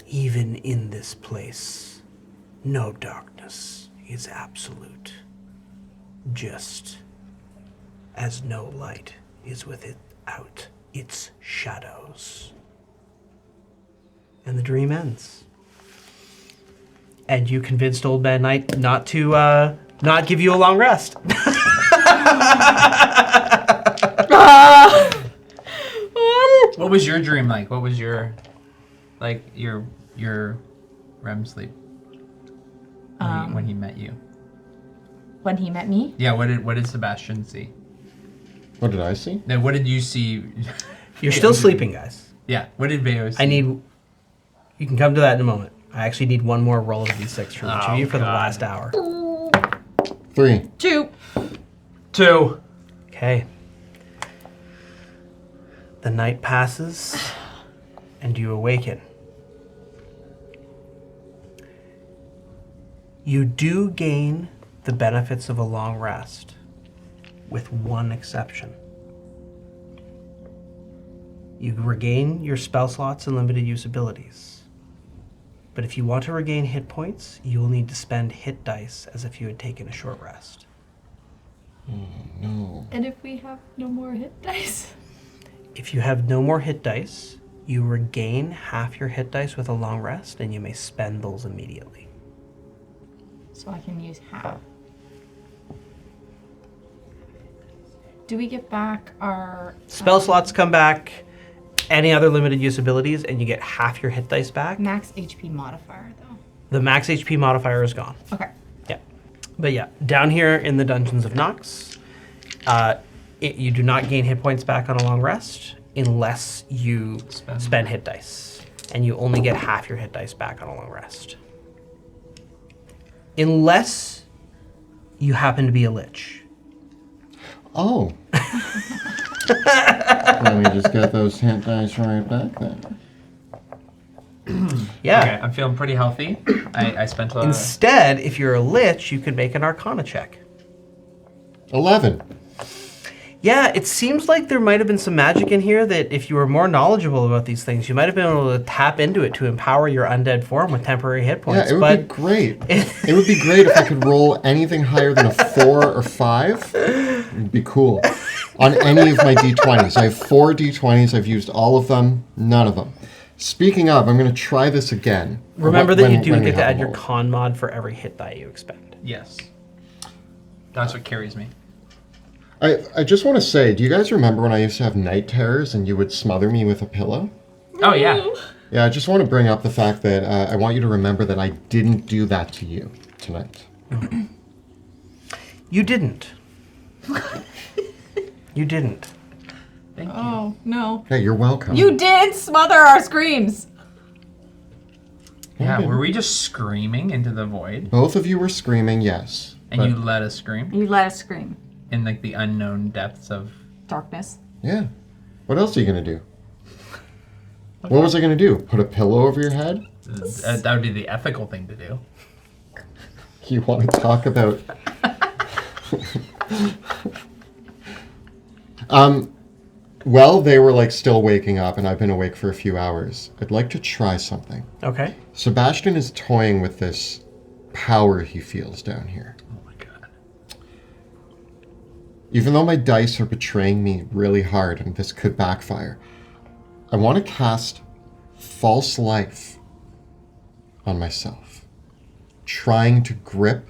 Even in this place, no darkness is absolute, just as no light is without its shadows. And the dream ends. And you convinced Old Man Knight not to not give you a long rest. What was your dream like? What was your REM sleep when he met you? When he met me? Yeah. What did Sebastian see? What did I see? No. What did you see? You're still sleeping, guys. Yeah. What did Veo see? You can come to that in a moment. I actually need one more roll of d6 from each of you for the God. last hour. 3. 2. 2. Okay. The night passes, and you awaken. You do gain the benefits of a long rest, with one exception. You regain your spell slots and limited use abilities. But if you want to regain hit points, you will need to spend hit dice as if you had taken a short rest. No. And if we have no more hit dice? If you have no more hit dice, you regain half your hit dice with a long rest, and you may spend those immediately. So I can use half. Do we get back our... Spell slots come back, any other limited use abilities, and you get half your hit dice back. Max HP modifier, though. The max HP modifier is gone. Okay. Yeah. But yeah, down here in the Dungeons of Knox, you do not gain hit points back on a long rest unless you spend hit dice. And you only get half your hit dice back on a long rest. Unless you happen to be a lich. Oh. Let me just get those hint dice right back then. Yeah. Okay, I'm feeling pretty healthy. I spent a... Instead, if you're a lich, you could make an Arcana check. 11. Yeah, it seems like there might have been some magic in here that if you were more knowledgeable about these things, you might have been able to tap into it to empower your undead form with temporary hit points. Yeah, it would be great. It would be great if I could roll anything higher than a 4 or 5. It'd be cool. On any of my d20s. I have 4 d20s. I've used all of them. None of them. Speaking of, I'm going to try this again. Remember that you do when we get to have add a your roll. con mod for every hit die you expend. Yes. That's what carries me. I just want to say, do you guys remember when I used to have night terrors and you would smother me with a pillow? Oh, yeah. Yeah, I just want to bring up the fact that I want you to remember that I didn't do that to you tonight. You didn't. You didn't. Thank you. Oh, no. Hey, you're welcome. You did smother our screams. Yeah, were we just screaming into the void? Both of you were screaming, yes. And but- you let us scream? You let us scream. In, like, the unknown depths of... Darkness. Yeah. What else are you going to do? What was I going to do? Put a pillow over your head? that would be the ethical thing to do. You want to talk about... Well, they were like still waking up and I've been awake for a few hours. I'd like to try something. Okay. Sebastian is toying with this power he feels down here. Oh my god. Even though my dice are betraying me really hard and this could backfire, I want to cast false life on myself, trying to grip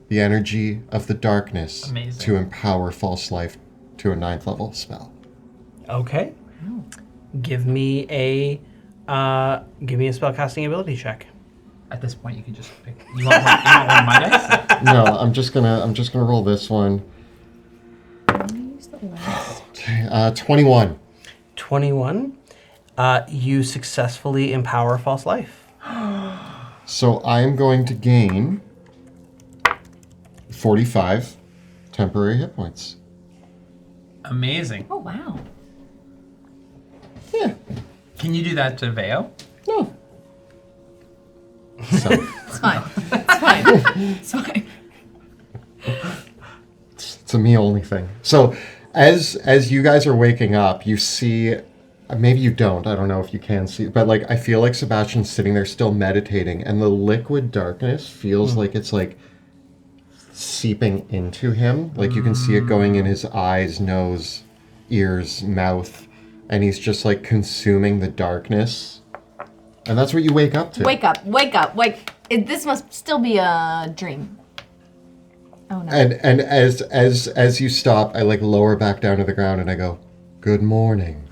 the energy of the darkness Amazing. to empower false life to a 9th level spell. Okay. Give me a spellcasting ability check. At this point, you can just pick... You want one of my dice? No, I'm just gonna roll this one. Use the last. Okay, 21. 21. You successfully empower false life. So I am going to gain 45 temporary hit points. Amazing. Oh, wow. Yeah. Can you do that to Veo? No. So It's fine. It's fine. It's fine. it's a me only thing. So as you guys are waking up, you see, maybe you don't, I don't know if you can see, but like I feel like Sebastian's sitting there still meditating and the liquid darkness feels like it's like seeping into him. Like you can see it going in his eyes, nose, ears, mouth, and he's just like consuming the darkness. And that's what you wake up to. Wake up. Wake up. Wake. This must still be a dream. Oh, no. And as you stop, I like lower back down to the ground and I go, "Good morning,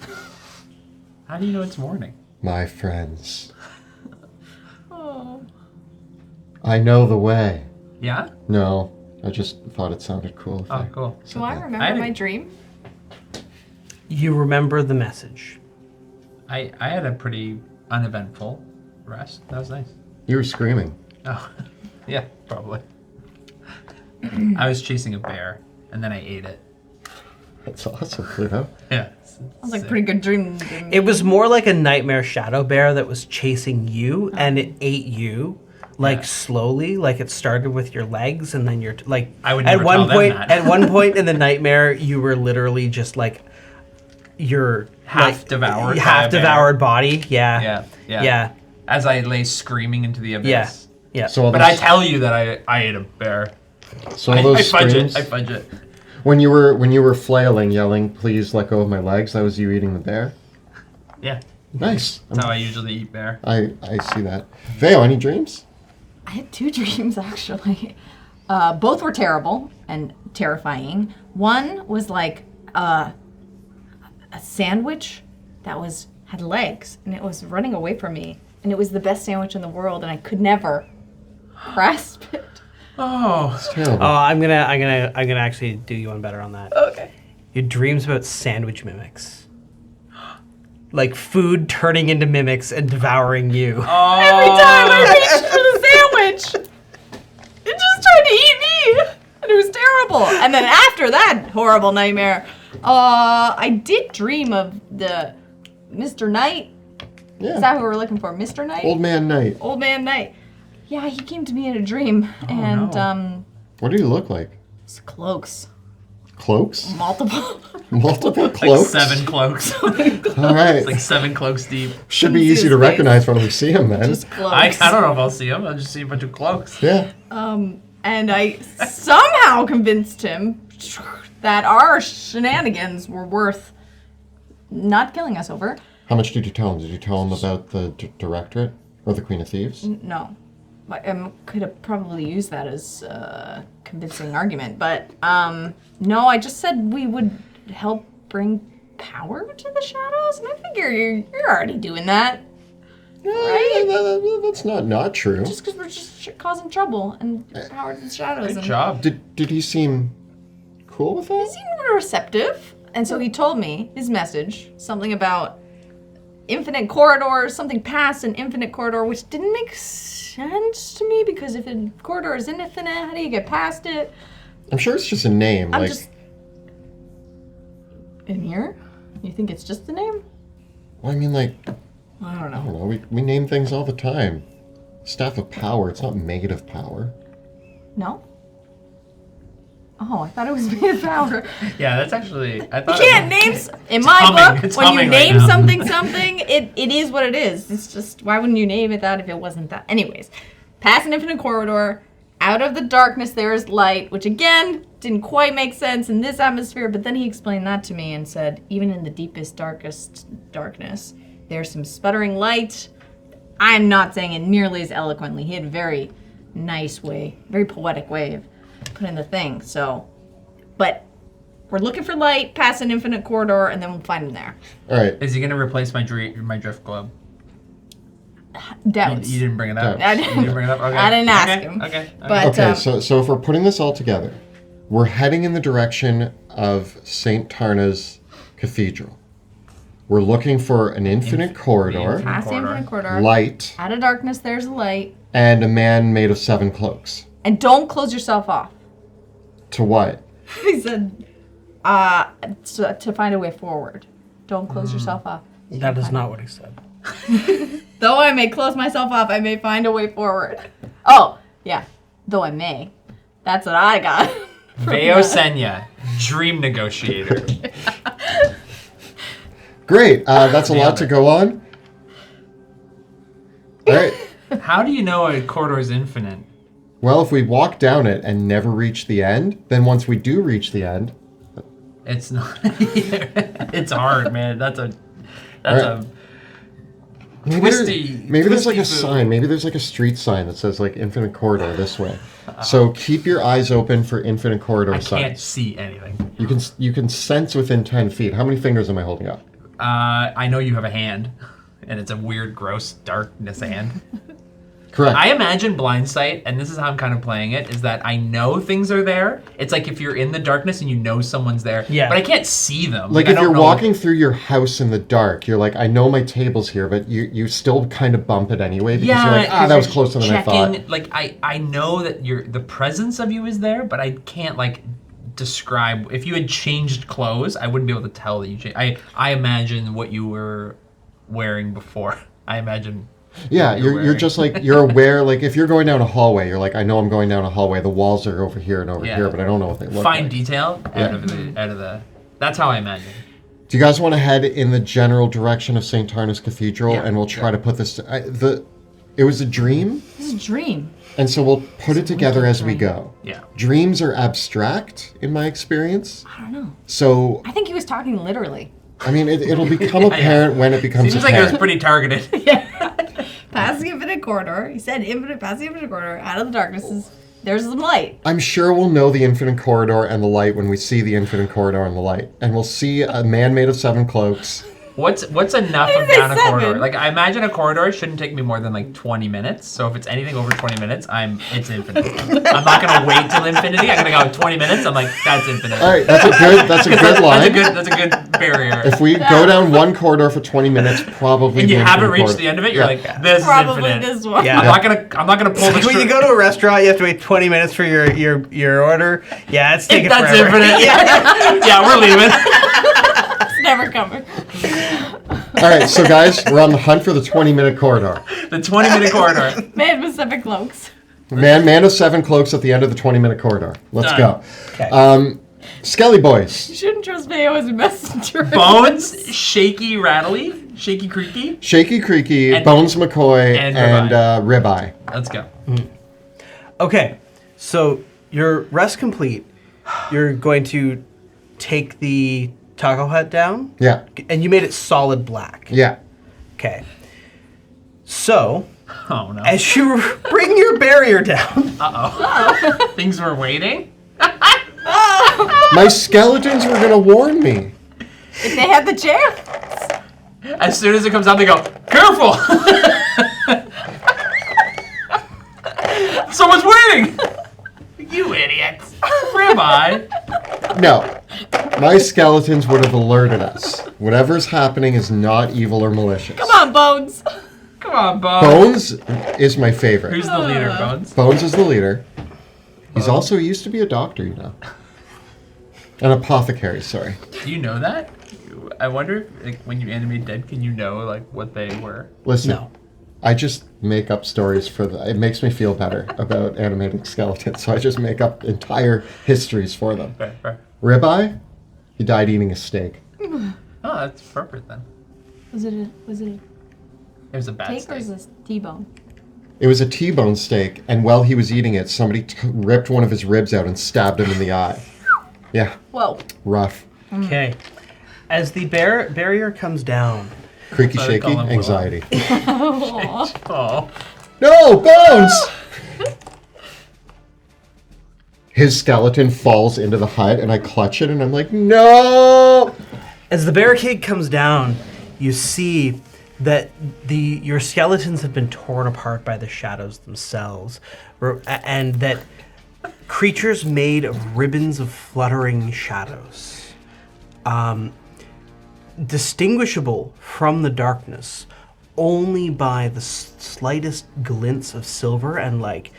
How do you know it's morning? my friends. Oh. I know the way." Yeah? No, I just thought it sounded cool. if Oh, I cool. said Do I that. remember my dream? You remember the message. I had a pretty uneventful rest. That was nice. You were screaming. Oh, yeah, probably. I was chasing a bear, and then I ate it. That's awesome, Pluto. Yeah. Sounds like a pretty good dream. It was more like a nightmare shadow bear that was chasing you, and it ate you, like slowly. Like it started with your legs, and then your like. I would never tell them that. At one point in the nightmare, you were literally just like your Half devoured by half a bear. devoured body. Yeah. Yeah. As I lay screaming into the abyss. Yeah. Yeah. So all But those, I tell you that I ate a bear. so all I those fudge screams. it. I fudge it. When you were flailing, yelling, "Please let go of my legs," that was you eating the bear. Yeah. Nice. That's how I usually eat bear. I see that. Veo, any dreams? I had 2 dreams, actually. Both were terrible and terrifying. One was like a sandwich that had legs, and it was running away from me. And it was the best sandwich in the world, and I could never grasp it. Oh. It's terrible. Oh, I'm gonna actually do you one better on that. Okay. Your dreams about sandwich mimics. Like food turning into mimics and devouring you. Oh. Every time I reached for the sandwich, it just tried to eat me, and it was terrible. terrible. And then after that horrible nightmare, I did dream of the Mr. Knight. Yeah. Is that who we're looking for? Mr. Knight? Old Man Knight. Old Man Knight. Yeah, he came to me in a dream. What do you look like? It's cloaks. Cloaks? Multiple. Multiple cloaks? Like 7 cloaks. All right. It's like 7 cloaks deep. Should be See easy his to face. recognize when we see him then. Just cloaks. I don't know if I'll see them. I'll just see a bunch of cloaks. Yeah. And I somehow convinced him that our shenanigans were worth not killing us over. How much did you tell him? Did you tell him about the directorate or the Queen of Thieves? No. I could have probably used that as a convincing argument, but no, I just said we would help bring power to the shadows, and I figure you're already doing that. Right? That's not true. Just because we're just causing trouble and power to the shadows. Good and job. Did he seem cool with He that? seemed receptive, and so he told me his message, something about infinite corridors, something past an infinite corridor, which didn't make sense to me because if a corridor is infinite, how do you get past it? I'm sure it's just a name. I'm like, just in here. You think it's just the name? well, I mean, like, I don't I know. don't know. We name things all the time. Staff of Power. It's not Maid of Power. No. Oh, I thought it was made of power. Yeah, that's actually. I You thought can't name in my humming. book It's when you humming right name now. something. It is what it is. It's just why wouldn't you name it that if it wasn't that? Anyways, past an infinite corridor, out of the darkness there is light, which again didn't quite make sense in this atmosphere. But then he explained that to me and said, even in the deepest, darkest darkness, there's some sputtering light. I'm not saying it nearly as eloquently. He had a very nice way, very poetic way of putting the thing. So, but we're looking for light past an infinite corridor, and then we'll find him there. All right. Is he gonna replace my drift globe? Doubts. You didn't bring it up. Doubts. I You didn't bring it up. Okay. I didn't ask Okay, him. Okay. But Okay, so if we're putting this all together, we're heading in the direction of St. Tarna's Cathedral. We're looking for an infinite corridor, past the corridor. infinite corridor, light, out of darkness, there's a light, and a man made of 7 cloaks. and don't close yourself off. To what? He said, so, to find a way forward. Don't close yourself off. That is not what he said. Though I may close myself off, I may find a way forward. Oh, yeah. Though I may. That's what I got. Veo Senya, dream negotiator. Great. That's a lot to go on. All right. How do you know a corridor is infinite? Well, if we walk down it and never reach the end, then once we do reach the end, It's not. It's hard, man. That's a maybe, Twisty- maybe there's like a twisty food. sign. Maybe there's like a street sign that says like infinite corridor this way. So keep your eyes open for infinite corridor I can't signs. see anything. You can sense within 10 feet. How many fingers am I holding up? I know you have a hand, and it's a weird, gross darkness hand. Correct. I imagine blind sight, and this is how I'm kind of playing it, is that I know things are there. It's like if you're in the darkness and you know someone's there, Yeah. but I can't see them. Like I if don't you're know- walking through your house in the dark, you're like, I know my table's here, but you still kind of bump it anyway because you're like, 'cause that was you're closer than I thought. checking, Like I know that the presence of you is there, but I can't like describe. If you had changed clothes, I wouldn't be able to tell that you changed. I imagine what you were wearing before. I imagine. Yeah, what you're wearing. just like, you're aware, like if you're going down a hallway, you're like, I know I'm going down a hallway. The walls are over here and over Yeah. here, but I don't know what they look Fine like. detail Yeah. out of the. That's how I imagine. Do you guys want to head in the general direction of St. Tarna's Cathedral, Yeah, and we'll try to put this? It was a dream, This is a dream. and so we'll put it together as we go. Yeah. Dreams are abstract in my experience, I don't know. so I think he was talking literally. I mean it'll become apparent when it becomes Seems like it apparent. was pretty targeted. Past the infinite corridor. He said infinite, past the infinite corridor, out of the darknesses, there's some light. I'm sure we'll know the infinite corridor and the light when we see the infinite corridor and the light, and we'll see a man made of 7 cloaks What's enough I of say down a corridor? 7. Like I imagine a corridor shouldn't take me more than like 20 minutes. So if it's anything over 20 minutes, it's infinite. I'm not gonna wait till infinity. I'm gonna go 20 minutes. I'm like, that's infinite. All right, that's a good line. That's a good barrier. If we go down one corridor for 20 minutes, probably. And you the haven't infinite reached the end of it, you're like, this Probably is infinite. this one. Yeah. I'm not gonna pull the When you go to a restaurant, you have to wait 20 minutes for your order. Yeah, it's taking That's forever. infinite. Yeah, we're leaving. It's never coming. All right, so guys, we're on the hunt for the 20-minute corridor. The 20-minute corridor. Man with 7 cloaks. Man of 7 cloaks at the end of the 20-minute corridor. Let's Done. go. Okay. Skelly boys. You shouldn't trust Veo as a messenger. Bones, shaky, rattly, shaky, creaky. Shaky Creaky, And- Bones McCoy, and and Ribeye. Let's go. Okay, so your rest complete. You're going to take the taco hut down, Yeah, and you made it solid black. yeah. Okay. So, Oh no. as you bring your barrier down, Things were waiting. My skeletons were going to warn me. If they had the chance. As soon as it comes out, they go, careful! Someone's waiting! You idiots. Ribeye. No, my skeletons would have alerted us. Whatever's happening is not evil or malicious. Come on, Bones. Come on, Bones. Bones is my favorite. Who's the leader, Bones? Bones is the leader. He's also used to be a doctor, you know. An apothecary, sorry. Do you know that? I wonder if, like, when you animate dead, can you know, like, what they were? Listen, No. I just make up stories for it makes me feel better about animating skeletons, so I just make up entire histories for them. Fair. Ribeye, he died eating a steak. Oh, that's perfect then. Was it a It was a bad take or steak. is this T-bone? It was a T-bone steak, and while he was eating it, somebody ripped one of his ribs out and stabbed him in the eye. Yeah, Whoa. rough. okay. As the barrier comes down, Creaky, Sorry, shaky, call him Will. anxiety. Oh. No, Bones! His skeleton falls into the hut, and I clutch it, and I'm like, no! as the barricade comes down, you see that your skeletons have been torn apart by the shadows themselves, and that creatures made of ribbons of fluttering shadows, distinguishable from the darkness only by the slightest glints of silver and like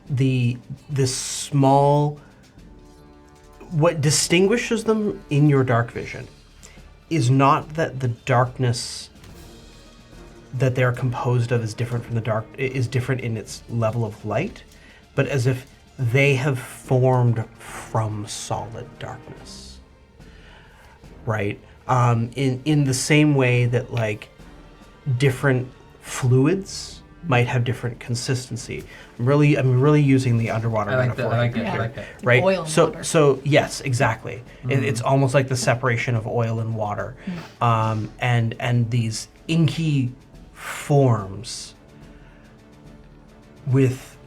this small. What distinguishes them in your dark vision is not that the darkness that they're composed of is different from the dark, is different in its level of light, but as if they have formed from solid darkness, right? In the same way that like different fluids might have different consistency. I'm really using the underwater I like that. metaphor. I like it. Yeah. I like it. Right. Oil and so water. so yes, exactly. It's almost like the separation of oil and water, and these inky forms with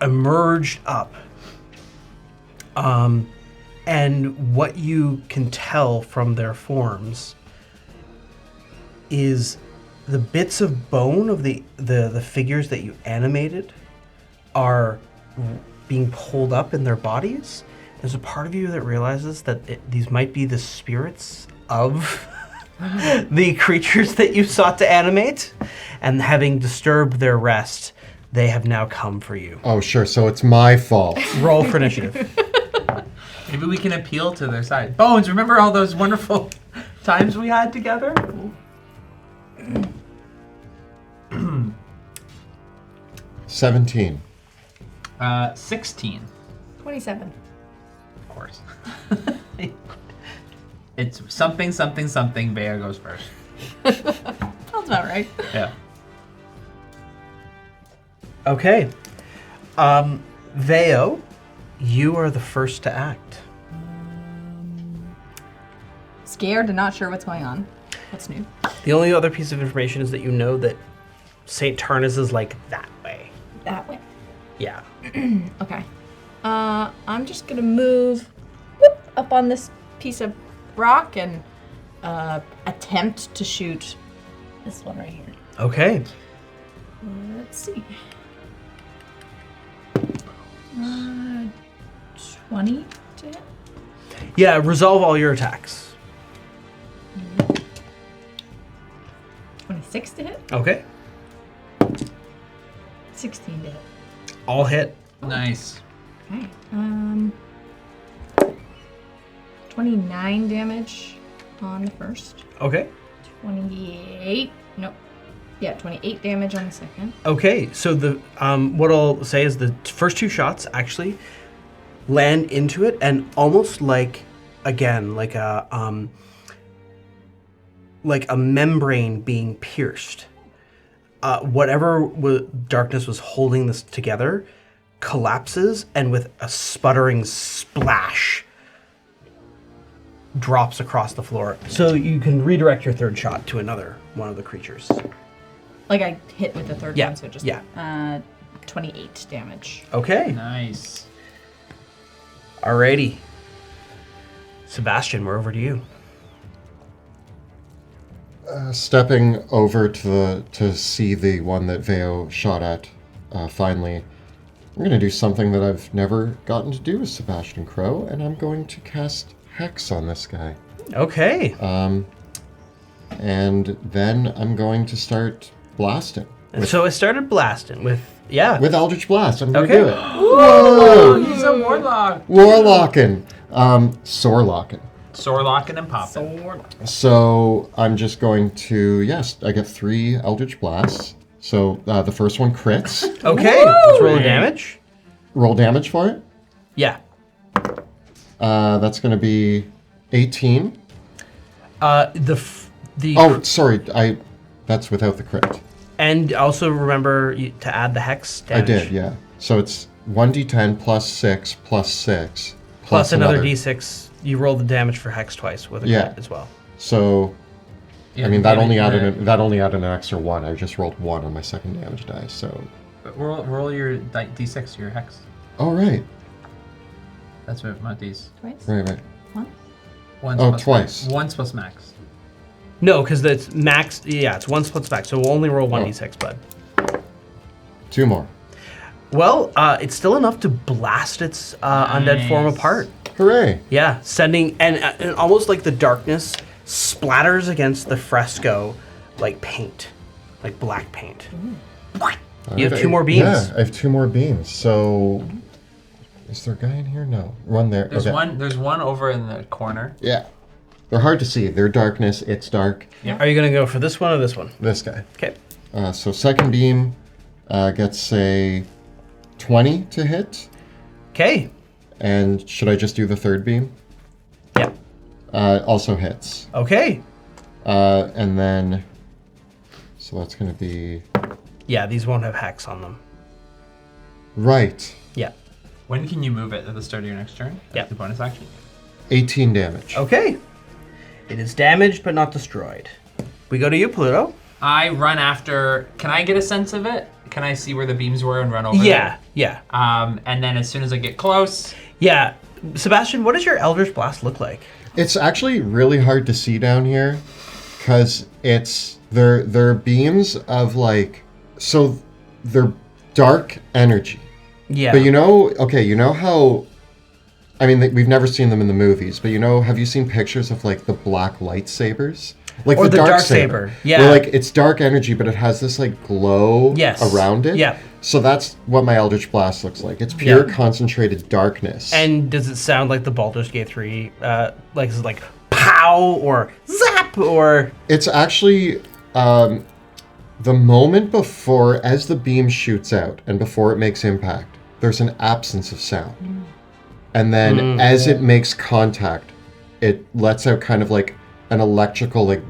emerged up. And what you can tell from their forms is the bits of bone of the figures that you animated are being pulled up in their bodies. There's a part of you that realizes that these might be the spirits of the creatures that you sought to animate, and having disturbed their rest, they have now come for you. Oh, sure, so it's my fault. Roll for initiative. Maybe we can appeal to their side. Bones, remember all those wonderful times we had together? 17. 16, 27. of course. It's something, something, something. Bea goes first. Sounds about right. Yeah. Okay. Veo, you are the first to act. Scared and not sure what's going on. What's new? The only other piece of information is that you know that St. Turnus is like that way. That way. Yeah. Okay. I'm just gonna move whoop, up on this piece of rock and attempt to shoot this one right here. Okay. Let's see. 20 to hit. Yeah, resolve all your attacks. 26 to hit. Okay. 16 to hit. All hit. Nice. Okay. 29 damage on the first. Okay. 28. Nope. Yeah, 28 damage on the second. Okay, so the what I'll say is the first 2 shots actually land into it, and almost like, again, like a membrane being pierced. Whatever darkness was holding this together collapses, and with a sputtering splash, drops across the floor. So you can redirect your third shot to another one of the creatures. Like I hit with the third Yeah, one, so just yeah. 28 damage. Okay. Nice. Alrighty. Sebastian, we're over to you. Stepping over to see the one that Veo shot at, finally, I'm going to do something that I've never gotten to do with Sebastian Crow, and I'm going to cast Hex on this guy. Okay. And then I'm going to start blasting. And so I started blasting with, yeah. With Eldritch Blast, I'm going to Okay. do it. Oh, he's a warlock. Warlocking. Sorlocking. Sorlocking and popping. Sword. So I'm just going to, yes, I get 3 Eldritch Blasts. So the first one crits. Okay. Let's roll the damage. Roll damage for it. Yeah. That's going to be 18. The Oh, sorry, that's without the crit. and also remember to add the hex damage. I did, yeah. So it's 1d10 plus 6 plus 6 Plus another d6. You roll the damage for hex twice with a Yeah. crit as well. So Yeah, I mean that maybe only added the- that only added an extra 1. I just rolled 1 on my second damage die. So Roll your d6, your hex. oh right, That's what not these. Twice? right. One? Once Oh, plus twice. Max. Once plus max. No, because that's max. Yeah, it's 1 splits back, so we'll only roll 1d6, bud. 2 more. Well, it's still enough to blast its undead form Nice. apart. Hooray! Yeah, sending and almost like the darkness splatters against the fresco like paint, like black paint. You have 2 more beams. Yeah, I have 2 more beams. So is there a guy in here? No, one there. There's Okay. one. There's one over in the corner. Yeah, they're hard to see. They're darkness. It's dark. Are you gonna go for this one or this one? This guy. Okay. So second beam gets a 20 to hit. Okay. And should I just do the third beam? Yeah. Also hits. Okay. And then, so that's going to be, Yeah, these won't have hex on them. right, Yeah. When can you move it at the start of your next turn? Yeah. The bonus action. 18 damage. Okay. It is damaged but not destroyed. We go to you, Pluto. I run after. Can I get a sense of it? Can I see where the beams were and run over? Yeah. Yeah. And then as soon as I get close, Yeah. Sebastian, what does your Eldritch Blast look like? It's actually really hard to see down here because they're beams of like, so they're dark energy. Yeah. But you know how, I mean, we've never seen them in the movies, but have you seen pictures of like the black lightsabers? Like Or the dark Darksaber, saber. yeah. Where like it's dark energy, but it has this like glow Yes. around it. Yeah. So that's what my Eldritch Blast looks like. It's pure Yeah. concentrated darkness. And does it sound like the Baldur's Gate 3, like is it like pow or zap or? It's actually the moment before, as the beam shoots out and before it makes impact, there's an absence of sound. And then as it makes contact, it lets out kind of like an electrical like.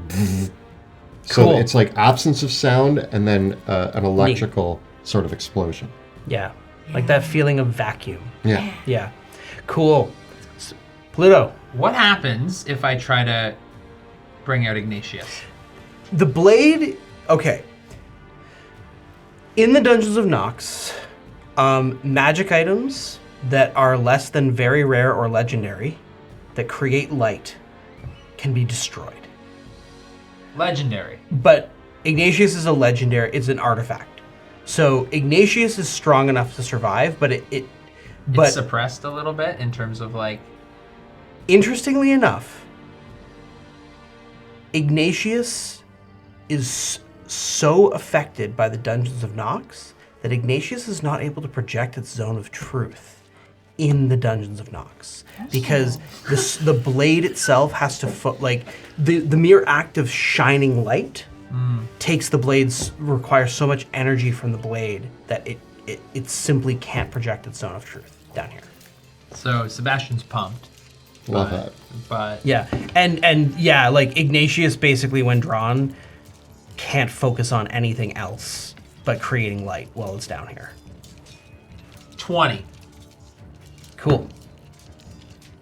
So Cool. it's like absence of sound and then an electrical sort of explosion. Yeah. Like that feeling of vacuum. Yeah. Yeah. Cool. Pluto. what happens if I try to bring out Ignatius? The blade, okay. In the Dungeons of Knox, magic items that are less than very rare or legendary, that create light, can be destroyed. Legendary. But Ignatius is a legendary. It's an artifact. So Ignatius is strong enough to survive, but It's suppressed a little bit in terms of like. Interestingly enough, Ignatius is so affected by the dungeons of Knox that Ignatius is not able to project its zone of truth in the dungeons of Knox because the blade itself has to the mere act of shining light takes the blades requires so much energy from the blade that it simply can't project its zone of truth down here. So Sebastian's pumped. Love that. But Yeah, and yeah, like Ignatius basically when drawn can't focus on anything else but creating light while it's down here. 20. Cool.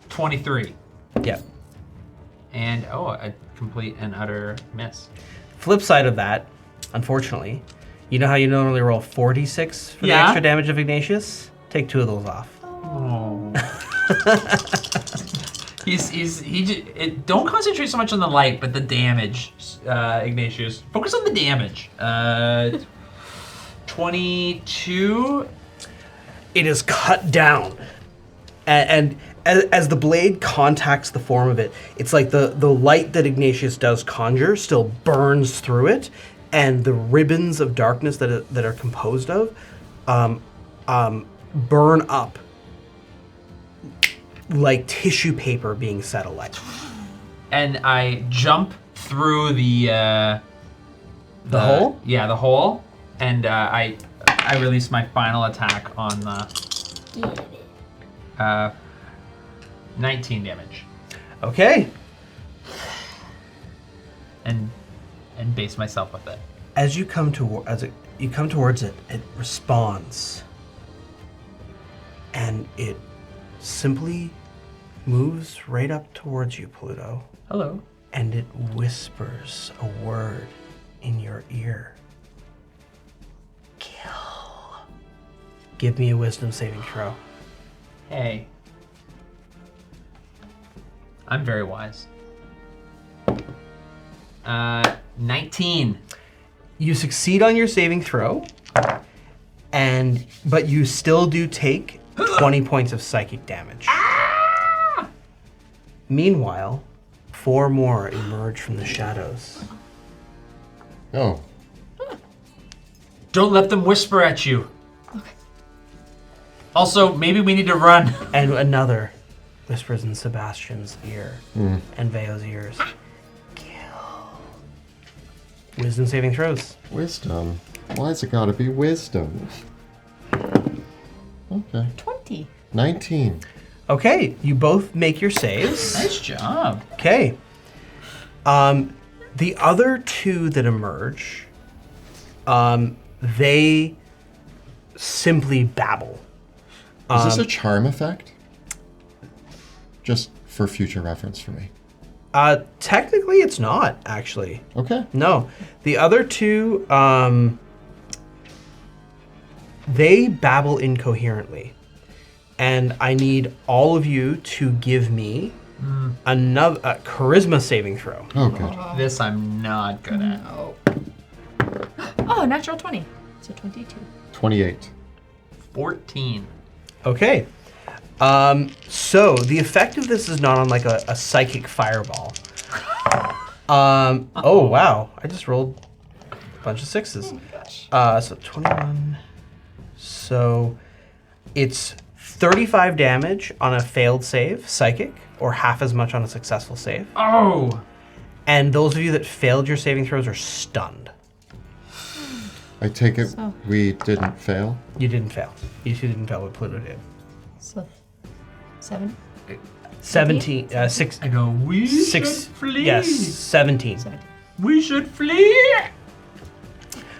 23. Yep. And a complete and utter miss. Flip side of that, unfortunately, you know how you normally roll 4d6 for the Yeah. extra damage of Ignatius? Take 2 of those off. Oh. Don't concentrate so much on the light, but the damage, Ignatius. Focus on the damage. 22. It is cut down. And as the blade contacts the form of it, it's like the light that Ignatius does conjure still burns through it, and the ribbons of darkness that are composed of burn up like tissue paper being set alight. And I jump through the hole? Yeah, the hole. And I release my final attack on the 19 damage. Okay. And base myself with it. As you come towards it, it responds, and it simply moves right up towards you, Pluto, Hello. and it whispers a word in your ear. Kill. Give me a wisdom saving throw. Hey. I'm very wise. 19. You succeed on your saving throw, but you still do take 20 points of psychic damage. Meanwhile, 4 more emerge from the shadows. Oh, Don't let them whisper at you. Okay. Also, maybe we need to run. And another whispers in Sebastian's ear and Veo's ears. Kill. Wisdom saving throws. wisdom. Why's it gotta be wisdom? Okay. 20. 19. Okay, you both make your saves. Nice job. Okay. The other 2 that emerge, they simply babble. Is this a charm effect? Just for future reference for me. Technically, it's not, actually. Okay. No. The other 2, they babble incoherently. And I need all of you to give me another charisma saving throw. Oh, good. This I'm not good at. Oh, natural 20. So 22. 28. 14. Okay. So the effect of this is not on like a psychic fireball. Oh wow! I just rolled a bunch of 6s. So 21. So it's 35 damage on a failed save, psychic, or half as much on a successful save. Oh! And those of you that failed your saving throws are stunned. I take it So- we didn't fail. You didn't fail. You two didn't fail what Pluto did. So 7. 17. 6. I go, we should 6. flee. Yes, 17. 17. We should flee.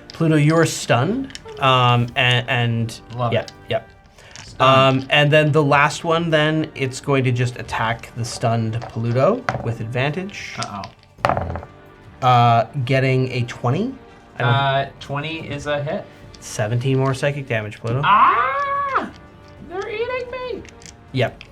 Pluto, you're stunned. And Love yep, it. Yep. Stunned. And then the last one, then it's going to just attack the stunned Pluto with advantage, Uh-oh. getting a 20. 20 is a hit. 17 more psychic damage, Pluto. Ah! They're eating me. Yep.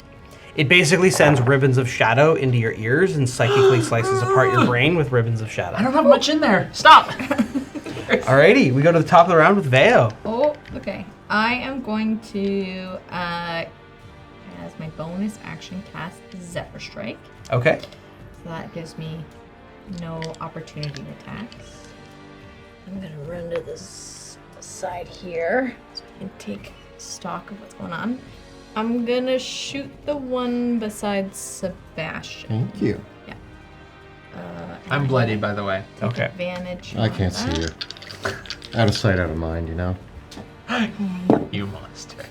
It basically sends ribbons of shadow into your ears and psychically slices apart your brain with ribbons of I shadow. don't have much in there. Stop. Alrighty, we go to the top of the round with Veo. Oh, okay. I am going to, as my bonus action, cast Zephyr Strike. Okay. So that gives me no opportunity attacks. I'm gonna run to this side here so I can take stock of what's going on. I'm gonna shoot the one beside Sebastian. Thank you. Yeah. I'm bloody, by the way. Take Okay. advantage. I on can't see that. you. Out of sight, out of mind, you know? You monster.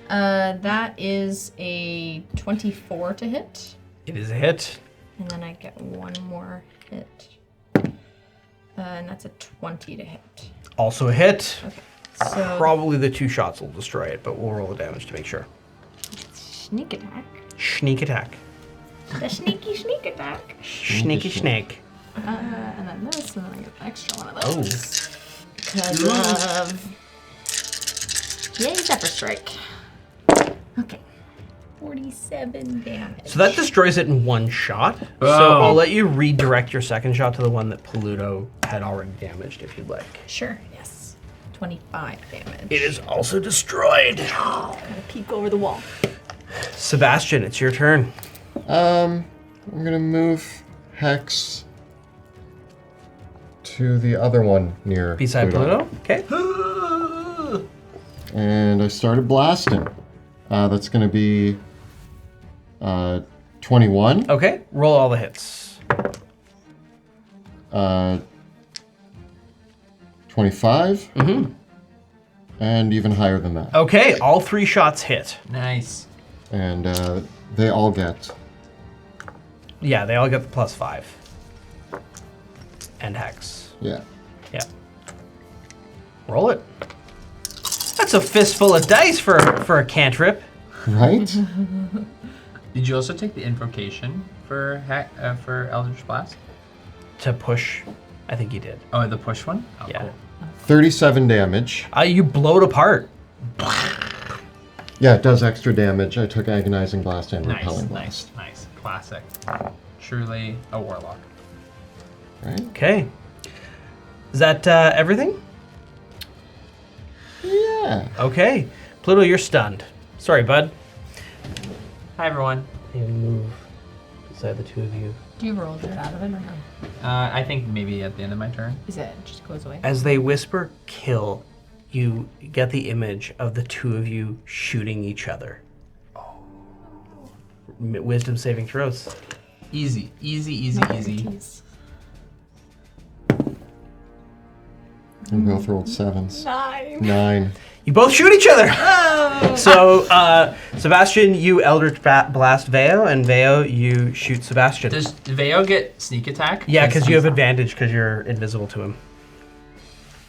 That is a 24 to hit. It is a hit. And then I get one more hit. And that's a 20 to hit. Also a hit. Okay. So Probably the 2 shots will destroy it, but we'll roll the damage to make sure. sneak attack. Sneak attack. The sneaky sneak attack. Sneaky snake. And then this, and then I get an extra one of Oh. those. Because of... Yay, Zephyr Strike. Okay. 47 damage. So that destroys it in 1 shot. So Oh. I'll let you redirect your second shot to the one that Paluto had already damaged if you'd like. Sure, yes. 25 damage. It is also destroyed. I'm gonna peek over the wall. Sebastian, it's your turn. I'm gonna move Hex to the other one near Beside Pluto. Okay. And I started blasting. That's gonna be 21. Okay. Roll all the hits. 25. Mm-hmm. And even higher than that. Okay. All 3 shots hit. Nice. And they all get. Yeah, they all get the +5. And Hex. Yeah. Yeah. Roll it. That's a fistful of dice for a cantrip. Right? Did you also take the invocation for Eldritch Blast? To push. I think you did. Oh, the push one? Oh, Yeah. cool. 37 damage. You blow it apart. Yeah, it does extra damage. I took agonizing blast and Nice, repelling nice, blast. nice. Classic. Truly a warlock. Right? Okay. Is that everything? Yeah. Okay. Pluto, you're stunned. Sorry, bud. Hi, everyone. You move beside the 2 of you. Do you roll it out of it or no? I think maybe at the end of my turn. Is it just goes away? As they whisper kill, you get the image of the 2 of you shooting each other. Wisdom saving throws. Easy, easy, easy, easy. Jeez. We both rolled 7s. 9. 9. You both shoot each other. Oh. So, Sebastian, you Eldritch Blast Veo, and Veo, you shoot Sebastian. Does Veo get sneak attack? Yeah, because you have advantage because you're invisible to him.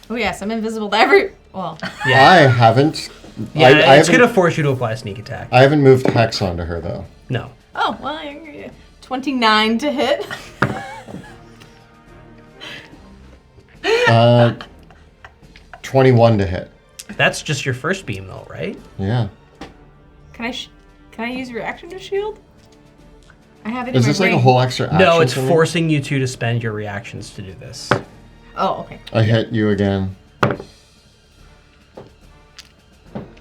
Oh yes, I'm invisible to every. Well, Yeah. I haven't. Yeah, I it's haven't, going to force you to apply a sneak attack. I haven't moved Hex onto her, though. No. oh well, 29 to hit. 21 to hit. That's just your first beam, though, right? Yeah. Can I use reaction to shield? I have it Is in this my like a ring. whole extra action? No, it's for me? forcing you to spend your reactions to do this. Oh, okay. I hit you again.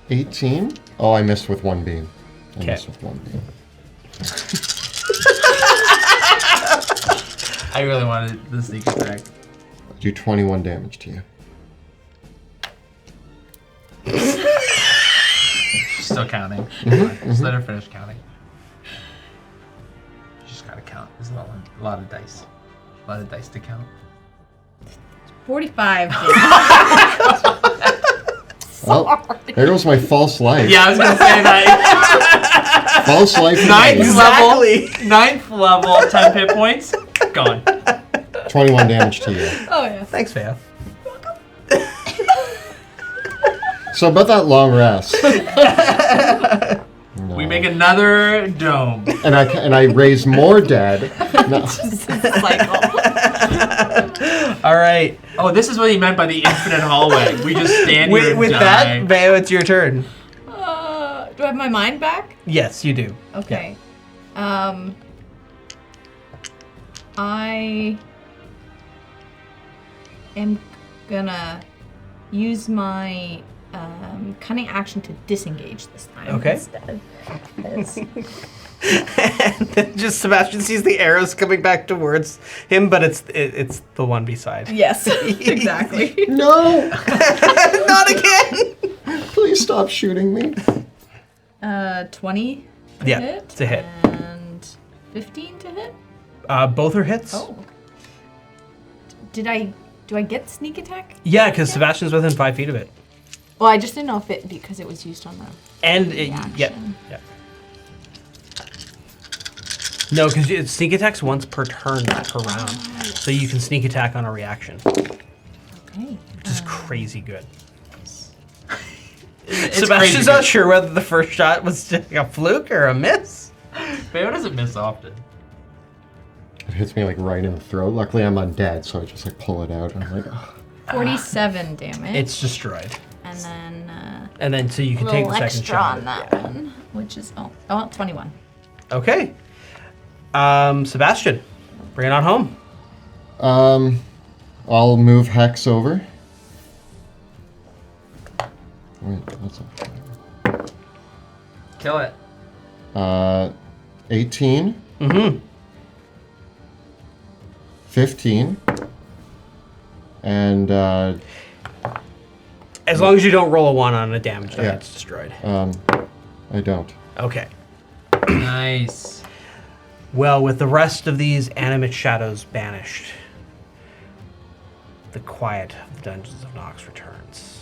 18? Oh, I missed with 1 beam. I Okay. missed with 1 beam. I really wanted the sneak attack. Do 21 damage to you. Still counting. Just let her finish counting. You just gotta count. There's a lot of dice. A lot of dice to count. 45. Well, there goes my false life. Yeah, I was gonna say that. False life. Ninth indeed. Exactly. level. 9th level. 10 hit points. Gone. 21 damage to you. Oh yeah. Thanks, Veo. So about that long rest. We make another dome. And I raise more dead. No. Cycle. All right. Oh, this is what he meant by the infinite hallway. We just stand here and With die. that, Veo, it's your turn. Do I I have my mind back? Yes, you do. Okay. I am gonna use my cunning action to disengage this time. Okay. Instead. 'Cause- And then just Sebastian sees the arrows coming back towards him, but it's the one beside. yes, exactly. No! Not again! Please stop shooting me. 20 to Yeah, hit. it's a hit. And 15 to hit? Both are hits. Oh. Do I get sneak attack? Yeah, because Sebastian's within 5 feet of it. Well, I just didn't know if it, because it was used on the And reaction. yeah. No, because sneak attacks once per turn, not per round. So you can sneak attack on a reaction, Okay. which is crazy good. It's Sebastian's crazy not sure whether the first shot was just a fluke or a miss. Bayo doesn't miss often. It hits me like right in the throat. Luckily, I'm undead, so I just like pull it out. And I'm like, oh. 47 damage. It's destroyed. and then And then so you a can take little the second extra shot. on that one, which is 21. Okay. Sebastian, bring it on home. I'll move Hex over. Wait, that's a Kill it. 18, Mm-hmm. 15, and As long as you don't roll a 1 on a damage die, Yeah. it's destroyed. I don't. Okay. Nice. Well, with the rest of these animate shadows banished, the quiet of the dungeons of Knox returns.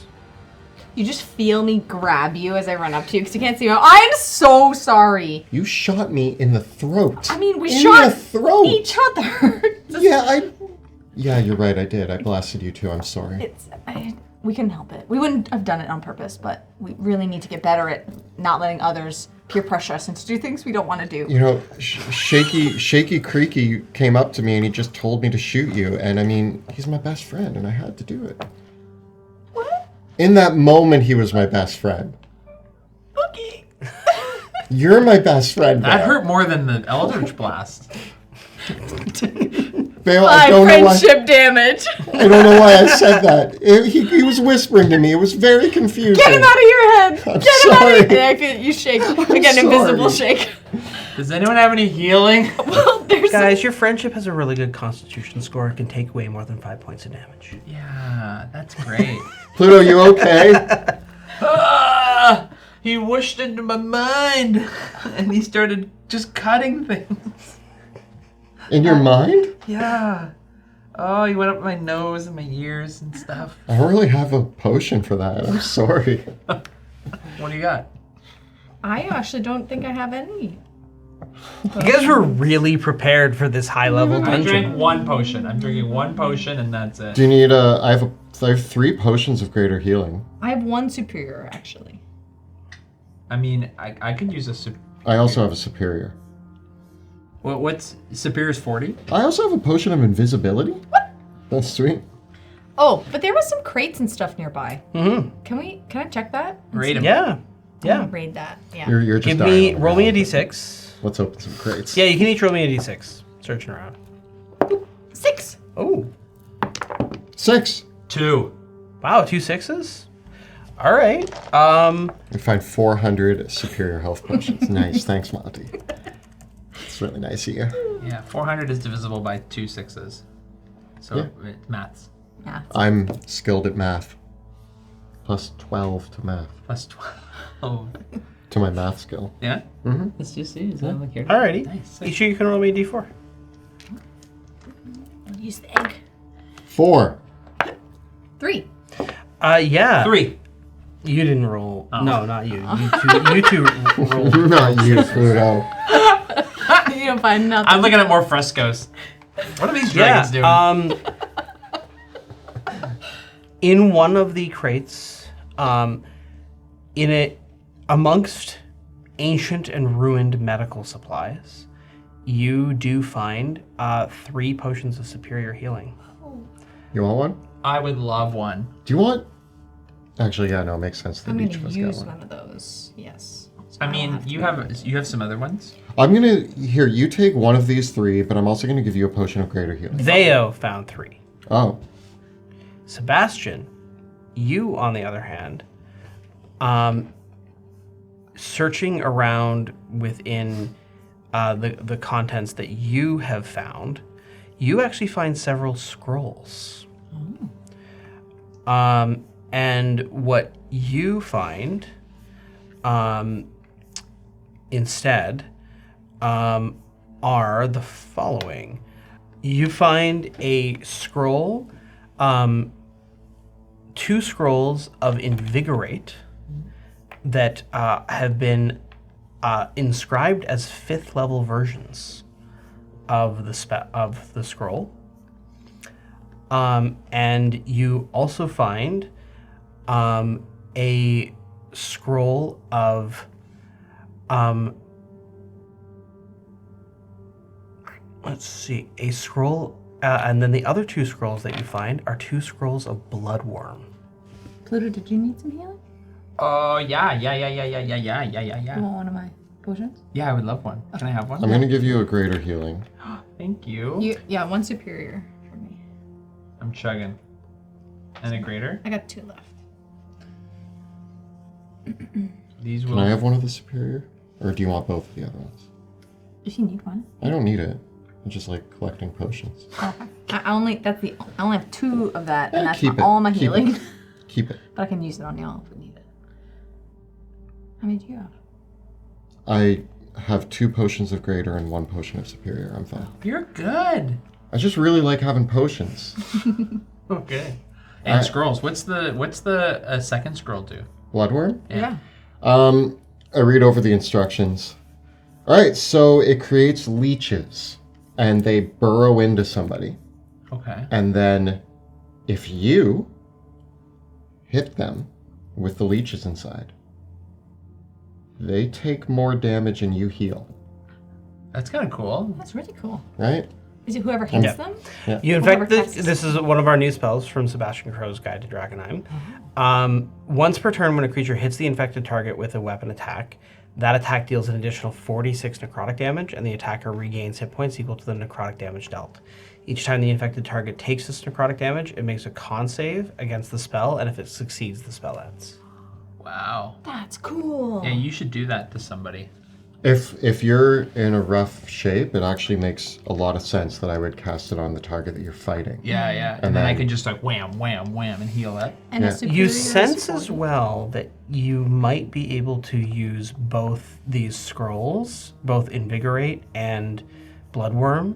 You just feel me grab you as I run up to you because you can't see me. I'm so sorry. You shot me in the throat. I mean, we in shot the throat. each other. Yeah, you're right. I did. I blasted you too. I'm sorry. We couldn't help it. We wouldn't have done it on purpose, but we really need to get better at not letting others peer pressure us into do things we don't want to do. You know, Shaky Creaky came up to me and he just told me to shoot you. And I mean, he's my best friend, and I had to do it. What? In that moment, he was my best friend. Okay. You're my best friend. That Bale. hurt more than the Eldritch Blast. Bale, I don't know why. Friendship damage. I don't know why I said that. He was whispering to me. It was very confusing. Get him out of your head. I'm Get him sorry. out of here. I feel you shake. Again, sorry. invisible shake. Does anyone have any healing? Well, there's Guys, your friendship has a really good constitution score. It can take away more than 5 points of damage. Yeah, that's great. Pluto, you okay? Ah, he whooshed into my mind, and he started just cutting things. In your mind? Yeah. Oh, he went up my nose and my ears and stuff. I don't really have a potion for that. I'm sorry. What do you got? I actually don't think I have any. You guys were really prepared for this high level I drank dungeon. one potion. I'm drinking one potion, and that's it. Do you need I have 3 potions of greater healing. I have one superior, actually. I mean, I could use a I also have a superior. what's Superior's 40? I also have a potion of invisibility. What? That's sweet. Oh, but there was some crates and stuff nearby. Mm-hmm. Can I check that? Raid him. Yeah. Yeah. Raid that. Yeah. You're just Give me, dying. roll me a d6. Let's open some crates. Yeah, you can each roll me a d6. Searching around. 6. Oh. 6. 2. Wow, 2 6s? All right. I find 400 superior health potions. Nice. Thanks, Monty. It's really nice of you. Yeah, 400 is divisible by 2 6s. So it's maths. Yeah. I'm skilled at math. Plus 12 to math. Plus 12. To my math skill. Yeah? Mm-hmm. Let's just see. Is that like here? Alrighty. Nice. Each of you can roll me a d4. I'll use the egg. 4. 3. Yeah. 3. You didn't roll. Oh. No, not you. You two rolled. Not you, Pluto. You don't find nothing. I'm looking at more frescoes. What are these Yeah. dragons doing? In one of the crates, in it, amongst ancient and ruined medical supplies, you do find 3 potions of superior healing. You want one? I would love one. Do you want? Actually, yeah, no, it makes sense that I'm each going of to us use got one. one of those. Yes. I mean, you have some other ones. Here, you take one of these 3, but I'm also gonna give you a potion of greater healing. Veo found 3. Oh. Sebastian, you, on the other hand, searching around within the contents that you have found, you actually find several scrolls. And what you find instead are the following. You find a scroll, 2 scrolls of invigorate that have been inscribed as 5th level versions of the scroll. And you also find a scroll of let's see, a scroll, and then the other 2 scrolls that you find are 2 scrolls of bloodworm. Pluto, did you need some healing? Oh, yeah. You want one of my potions? Yeah, I would love one. Can I have one? I'm gonna give you a greater healing. Thank you. Yeah, one superior for me. I'm chugging. And a greater? I got 2 left. These Can will... I have one of the superior? Or do you want both of the other ones? If you need one. I don't need it. I just like collecting potions. Okay. I only have 2 of that, and that's Keep it. all my Keep healing. it. Keep it. But I can use it on y'all if we need it. How many do you have? I have 2 potions of greater and 1 potion of superior. I'm fine. You're good. I just really like having potions. Okay. And scrolls. What's the second scroll do? Bloodworm? Yeah. I read over the instructions. All right, so it creates leeches, and they burrow into somebody. Okay. And then if you hit them with the leeches inside, they take more damage and you heal, That's kind of cool. That's really cool. right? Is it whoever hits Yeah. them? You, in Whoever fact, casts this is one of our new spells from Sebastian Crow's Guide to Drakkenheim. Once per turn, when a creature hits the infected target with a weapon attack, that attack deals an additional 46 necrotic damage, and the attacker regains hit points equal to the necrotic damage dealt. Each time the infected target takes this necrotic damage, it makes a con save against the spell, and if it succeeds, the spell ends. Wow. That's cool. Yeah, you should do that to somebody. If you're in a rough shape, it actually makes a lot of sense that I would cast it on the target that you're fighting. Yeah, yeah. And then I can just like wham, wham, wham and heal it. And Yeah. a superior You is sense 40. as well that you might be able to use both these scrolls, both Invigorate and Bloodworm.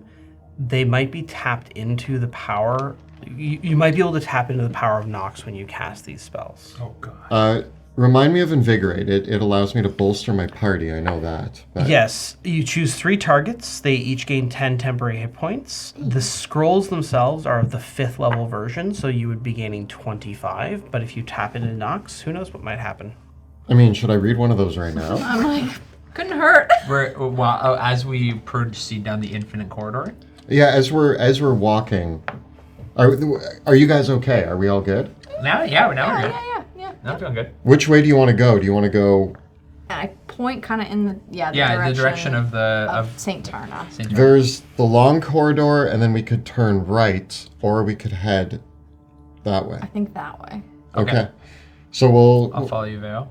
They might be tapped into the power. You might be able to tap into the power of Knox when you cast these spells. Oh god. Remind me of Invigorate. It allows me to bolster my party. I know that. But Yes, you choose 3 targets. They each gain 10 temporary hit points. The scrolls themselves are of the 5th level version, so you would be gaining 25. But if you tap into Knox, who knows what might happen? I mean, should I read one of those right now? I'm like, couldn't hurt. As we proceed down the infinite corridor. Yeah, as we're walking, are you guys okay? Are we all good? Now we're good. Yeah. Now I'm feeling good. Which way do you want to go? Do you want to go? And I point kind of in the The direction of Saint Tarna. Saint John. There's the long corridor, and then we could turn right, or we could head that way. I think that way. Okay. So I'll follow you, Veo.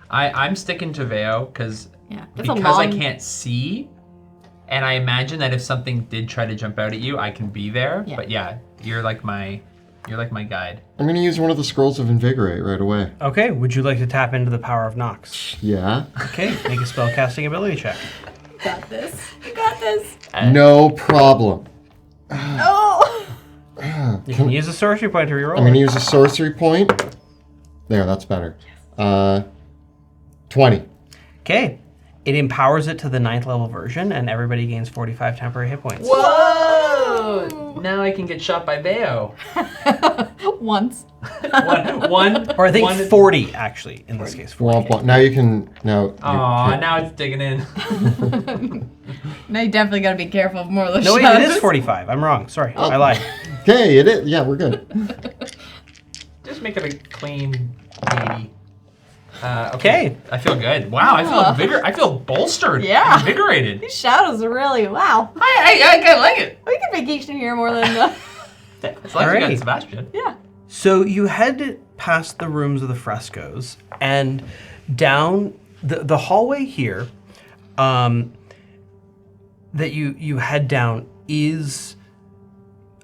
I'm sticking to Veo because That's a I long- can't see, and I imagine that if something did try to jump out at you, I can be there. Yeah. But yeah, you're like my guide. I'm going to use one of the scrolls of Invigorate right away. Okay, would you like to tap into the power of Knox? Yeah. Okay, make a spellcasting ability check. Got this. You got this. No problem. Oh. You can use a sorcery point to reroll. I'm going to use a sorcery point. There, that's better. 20. Okay, it empowers it to the 9th level version, and everybody gains 45 temporary hit points. Whoa! Now I can get shot by Veo. Once. One. Or I think one- 40, actually, in this case. 40. Womp womp. Now you can. Now. Aw, now it's digging in. Now you definitely got to be careful of more of those No, wait, shadows. it is 45. I'm wrong. Sorry, I lied. Okay, it is. Yeah, we're good. Just make it a clean 80. Okay. I feel good. Wow, I feel bolstered. Yeah. Invigorated. These shadows are really, wow. I like it. We can vacation here more than, As long as you got Alrighty. Sebastian. yeah. So you head past the rooms of the frescoes and down the hallway here that you head down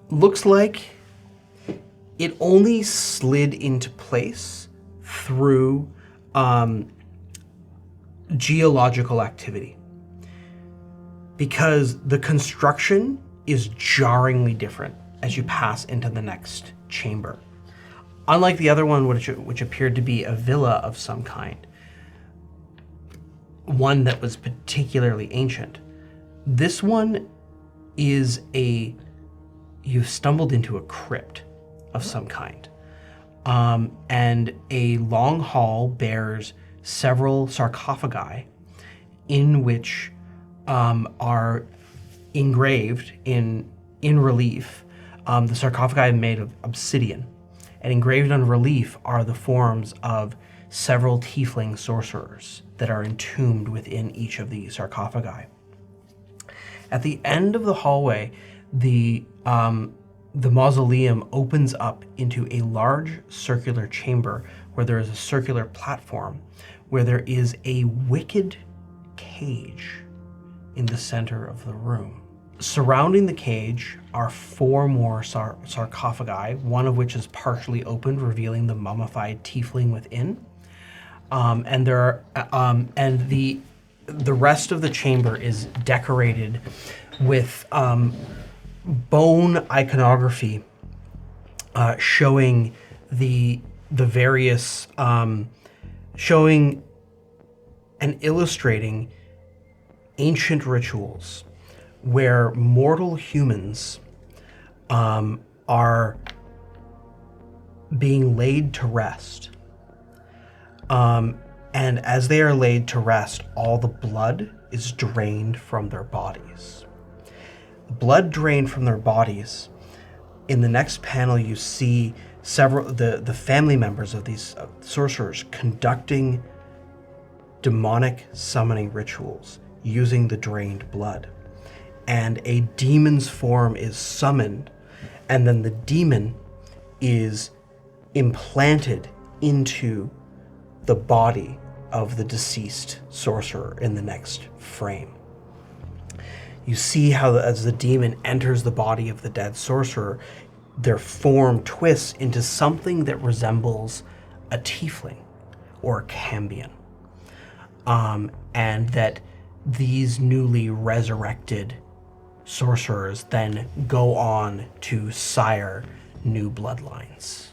looks like it only slid into place through geological activity, because the construction is jarringly different as you pass into the next chamber. Unlike the other one, which appeared to be a villa of some kind, one that was particularly ancient, this one is you've stumbled into a crypt of some kind. And a long hall bears several sarcophagi in which are engraved in relief. The sarcophagi are made of obsidian, and engraved on relief are the forms of several tiefling sorcerers that are entombed within each of the sarcophagi. At the end of the hallway, the mausoleum opens up into a large circular chamber where there is a circular platform where there is a wicked cage in the center of the room. Surrounding the cage are 4 more sarcophagi, one of which is partially opened, revealing the mummified tiefling within. And the rest of the chamber is decorated with bone iconography showing the various showing and illustrating ancient rituals where mortal humans are being laid to rest. And as they are laid to rest, all the blood is drained from their bodies. Blood drained from their bodies. In the next panel, you see several the family members of these sorcerers conducting demonic summoning rituals using the drained blood. And a demon's form is summoned, and then the demon is implanted into the body of the deceased sorcerer in the next frame. You see how as the demon enters the body of the dead sorcerer, their form twists into something that resembles a tiefling or a cambion. And that these newly resurrected sorcerers then go on to sire new bloodlines.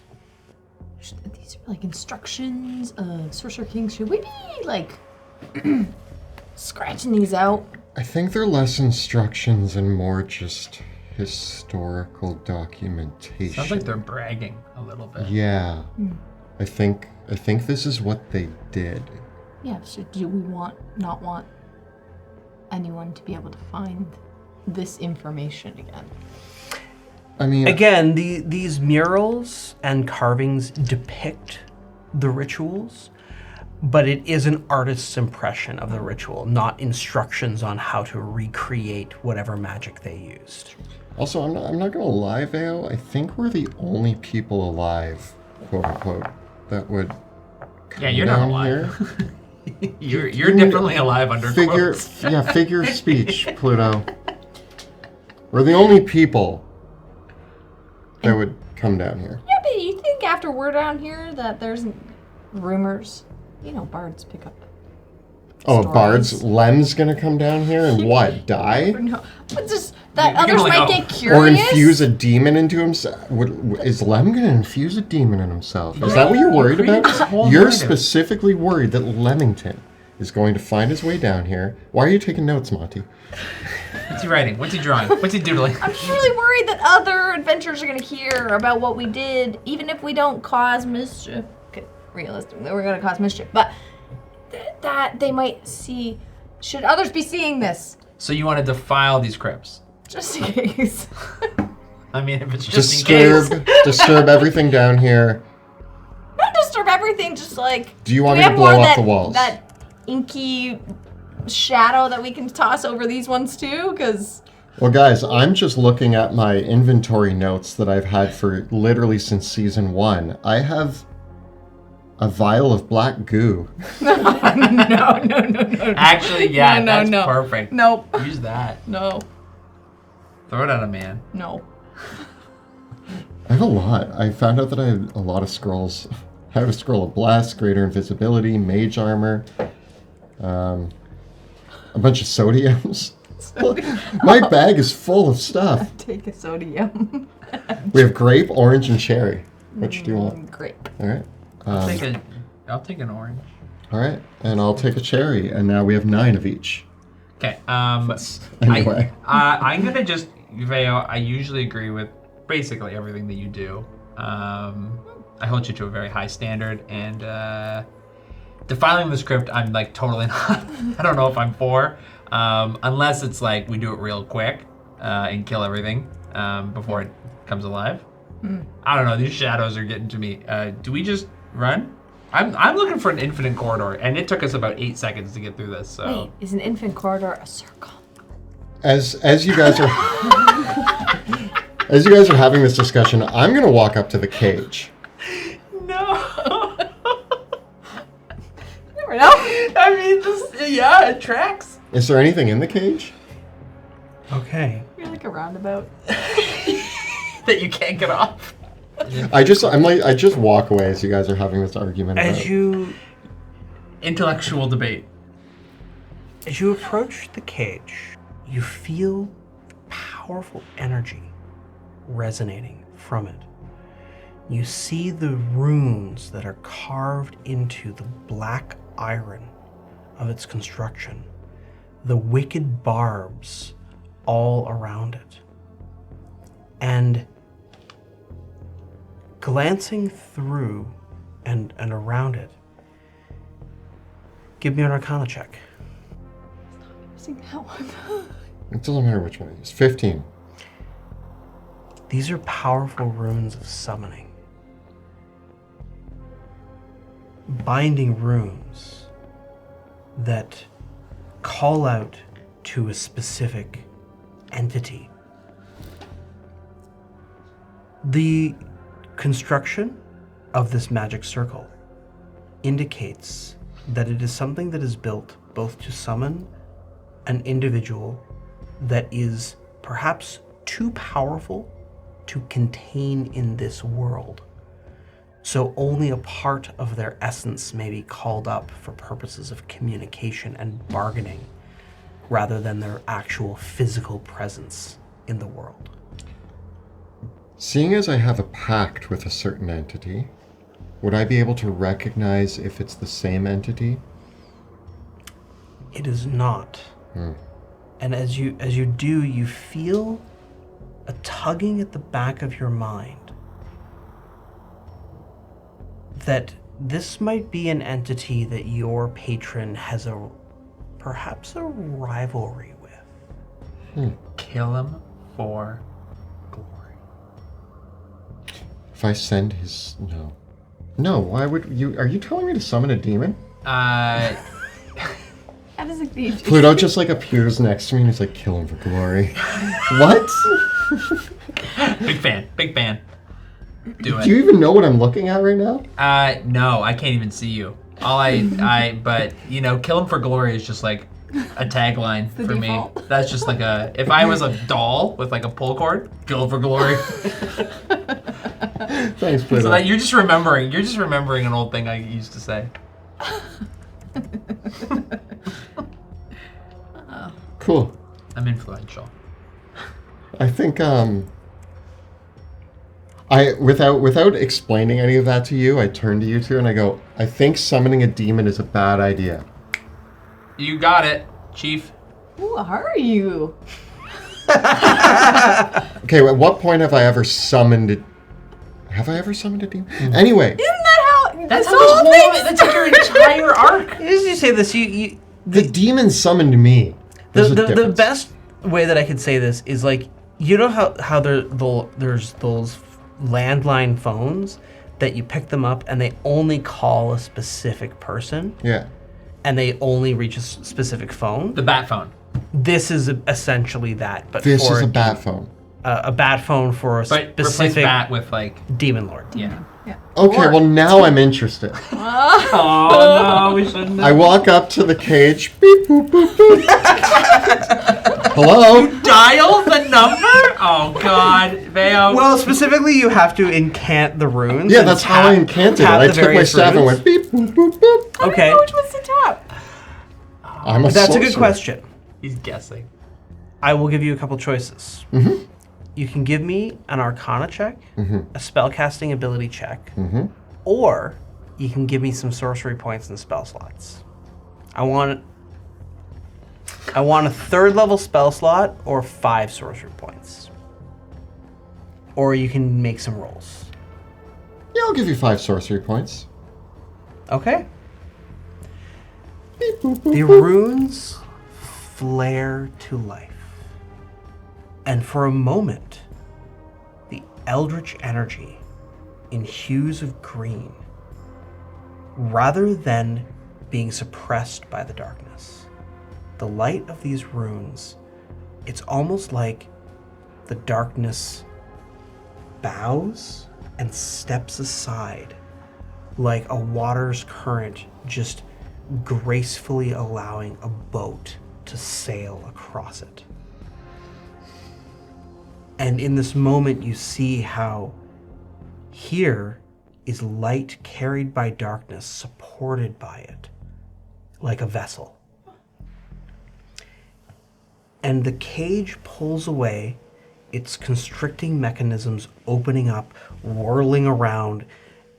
These are like instructions of Sorcerer King. Should we be like scratching these out? I think they're less instructions and more just historical documentation. Sounds like they're bragging a little bit. Yeah. I think this is what they did. Yeah, so do we not want anyone to be able to find this information again? I mean, Again, these murals and carvings depict the rituals, but it is an artist's impression of the ritual, not instructions on how to recreate whatever magic they used. also, I'm not gonna lie, Vale. I think we're the only people alive, quote unquote, that would come Yeah, you're not down alive. here. You're definitely alive under Figure of speech, Pluto. We're the only people that would come down here. Yeah, but you think after we're down here that there's rumors? You know, bards pick up. Oh, stories. Bard's Lem's gonna come down here and what? Die? No, but just that You can others only might hope. get curious. Or infuse a demon into himself? Is Lem gonna infuse a demon in himself? Is that what you're worried created this about? whole You're narrative. specifically worried that Leamington is going to find his way down here. Why are you taking notes, Monty? What's he writing? What's he drawing? What's he doodling? I'm just really worried that other adventurers are gonna hear about what we did, even if we don't cause mischief. Okay, realistically, we're gonna cause mischief, but that they might see. Should others be seeing this? So you want to defile these crypts? Just in case. I mean, if it's just in case. Disturb everything down here. Not disturb everything. everything just like... Do you want we me to have more blow of up the walls? That inky shadow that we can toss over these ones too? Because... Well, guys, I'm just looking at my inventory notes that I've had for literally since season 1. I have a vial of black goo. no. Actually, yeah, No. that's perfect. Nope. Use that. No. Throw it at a man. No. I have a lot. I found out that I have a lot of scrolls. I have a scroll of blast, greater invisibility, mage armor, a bunch of sodiums. My bag is full of stuff. Take a sodium. We have grape, orange, and cherry. Which do you want? Grape. All right. I'll take an orange. All right, and I'll take a cherry, and now we have 9 of each. Okay. Anyway. I'm gonna just, Veo, I usually agree with basically everything that you do. I hold you to a very high standard, and defiling the script, I'm like totally not. I don't know if I'm for, unless it's like we do it real quick and kill everything before it comes alive. I don't know. These shadows are getting to me. Do we just run? I'm looking for an infinite corridor, and it took us about 8 seconds to get through this. So. Wait, is an infinite corridor a circle? As you guys are as you guys are having this discussion, I'm gonna walk up to the cage. No. Never know. I mean, it tracks. Is there anything in the cage? Okay. You're like a roundabout. That you can't get off. I just walk away as you guys are having this argument. As you Intellectual debate. approach the cage, you feel powerful energy resonating from it. You see the runes that are carved into the black iron of its construction, the wicked barbs all around it. And glancing through and around it, give me an Arcana check. See that one. It doesn't matter which one it is. 15. These are powerful runes of summoning. Binding runes that call out to a specific entity. The construction of this magic circle indicates that it is something that is built both to summon an individual that is perhaps too powerful to contain in this world. So only a part of their essence may be called up for purposes of communication and bargaining, rather than their actual physical presence in the world. Seeing as I have a pact with a certain entity, would I be able to recognize if it's the same entity? It is not. And as you do, you feel a tugging at the back of your mind that this might be an entity that your patron has perhaps a rivalry with. Kill him for glory. If I send his... No, why would you... Are you telling me to summon a demon? How does it be? Pluto just like appears next to me and he's like, kill him for glory. What? Big fan. Do it. Do you even know what I'm looking at right now? No, I can't even see you. But kill him for glory is just like a tagline for default. me. That's just like if I was a doll with like a pull cord, kill him for glory. Thanks, Pluto. So that you're just remembering an old thing I used to say. Cool. I'm influential. I think without explaining any of that to you, I turn to you two and I go, I think summoning a demon is a bad idea. You got it, Chief. Who are you? Okay, at what point have I ever summoned a... Have I ever summoned a demon? Anyway, Isn't that how? That's this how whole this thing whole, that's like your entire arc. As you say this, you the demon summoned me. There's a the difference. best way that I could say this is like, you know how there's those landline phones that you pick them up and they only call a specific person Yeah. and they only reach a specific phone. The bat phone. This is essentially that, but This for is a bat phone. a bat phone for a But replace specific bat with like, demon lord. yeah. Okay, well now I'm interested. Oh no, we shouldn't. I walk up to the cage. Beep, boop, boop, boop. Hello? Dial the number? Oh god, Veo. Well, specifically, you have to incant the runes. Yeah, and that's how I incanted it. tap I the took my various staff and runes. went beep, boop, boop, boop. Okay, Which was the tap? I'm a that's a good sorcerer. question. He's guessing. I will give you a couple choices. Mm-hmm. You can give me an Arcana check, Mm-hmm. a spellcasting ability check, Mm-hmm. or you can give me some sorcery points and spell slots. I want a third level spell slot or 5 sorcery points. Or you can make some rolls. Yeah, I'll give you 5 sorcery points. Okay. Beep, boop, boop, The boop. runes flare to life. And for a moment, the eldritch energy in hues of green, rather than being suppressed by the darkness, the light of these runes, it's almost like the darkness bows and steps aside, like a water's current just gracefully allowing a boat to sail across it. And in this moment, you see how here is light carried by darkness, supported by it, like a vessel. And the cage pulls away, its constricting mechanisms opening up, whirling around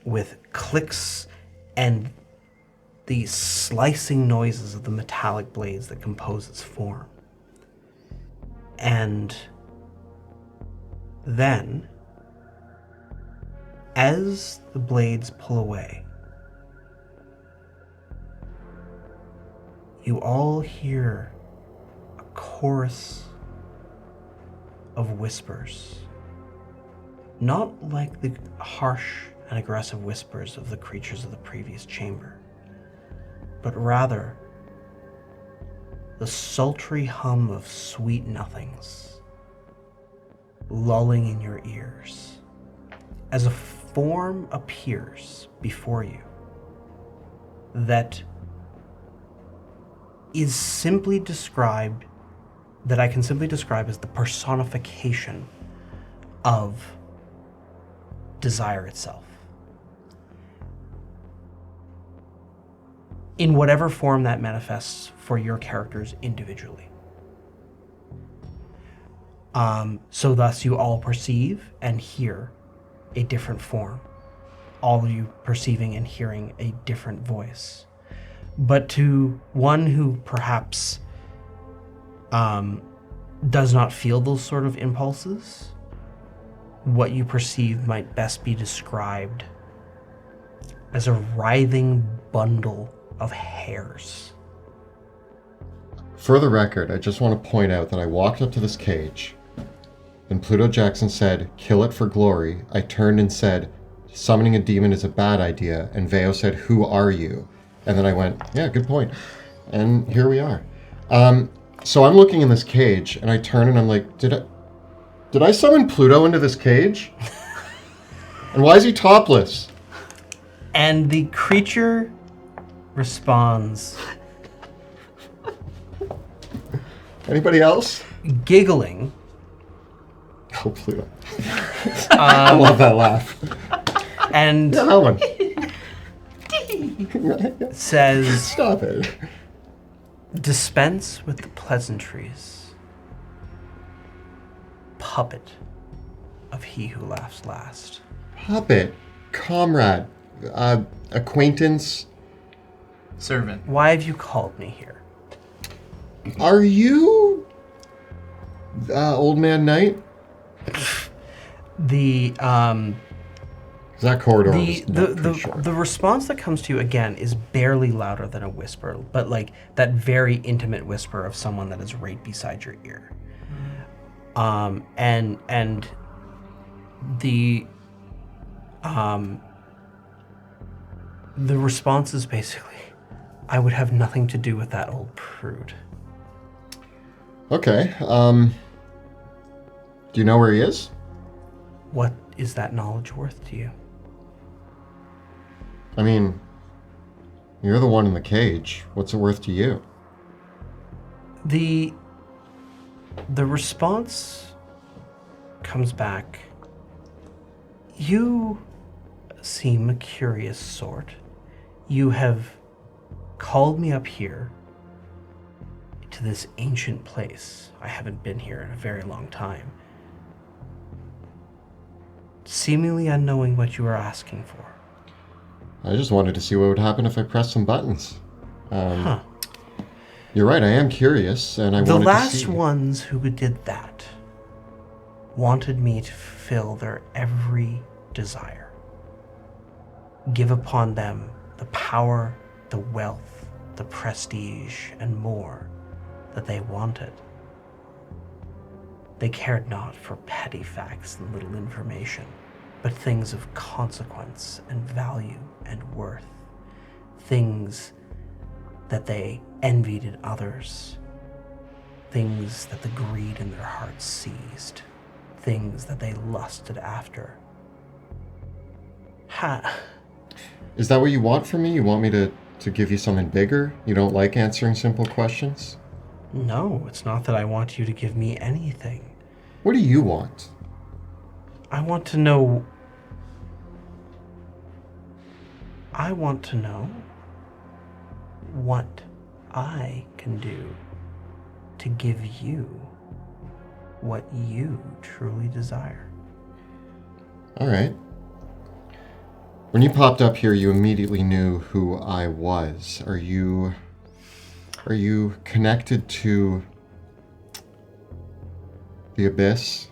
with clicks and the slicing noises of the metallic blades that compose its form. And then, as the blades pull away, you all hear a chorus of whispers. Not like the harsh and aggressive whispers of the creatures of the previous chamber, but rather the sultry hum of sweet nothings lulling in your ears as a form appears before you that is simply described, that I can simply describe as the personification of desire itself. In whatever form that manifests for your characters individually. So thus you all perceive and hear a different form. All of you perceiving and hearing a different voice. But to one who perhaps does not feel those sort of impulses, what you perceive might best be described as a writhing bundle of hairs. For the record, I just want to point out that I walked up to this cage, and Pluto Jackson said, "Kill it for glory." I turned and said, "Summoning a demon is a bad idea." And Veo said, "Who are you?" And then I went, "Yeah, good point." And here we are. So I'm looking in this cage, and I turn and I'm like, did I summon Pluto into this cage? And why is he topless? And the creature responds, Anybody else? giggling, Oh, Pluto. I love that laugh. and Yeah, that one. says, Stop it. "Dispense with the pleasantries, puppet of he who laughs last." Puppet, comrade, acquaintance. Servant. Why have you called me here? Are you Old Man Knight? The That corridor the was pretty short. the response that comes to you again is barely louder than a whisper, but like that very intimate whisper of someone that is right beside your ear. And the The response is basically, I would have nothing to do with that old prude. Okay. Do you know where he is? What is that knowledge worth to you? I mean, you're the one in the cage. What's it worth to you? The response comes back. You seem a curious sort. You have called me up here to this ancient place. I haven't been here in a very long time. Seemingly unknowing what you are asking for. I just wanted to see what would happen if I pressed some buttons. Huh. You're right, I am curious, and I The wanted last to see. ones who did that wanted me to fulfill their every desire. Give upon them the power, the wealth, the prestige, and more that they wanted. They cared not for petty facts and little information, but things of consequence and value and worth. Things that they envied in others. Things that the greed in their hearts seized. Things that they lusted after. Is that what you want from me? You want me to give you something bigger? You don't like answering simple questions? No, it's not that I want you to give me anything. What do you want? I want to know what I can do to give you what you truly desire. All right. When you popped up here, you immediately knew who I was. Are you connected to the abyss?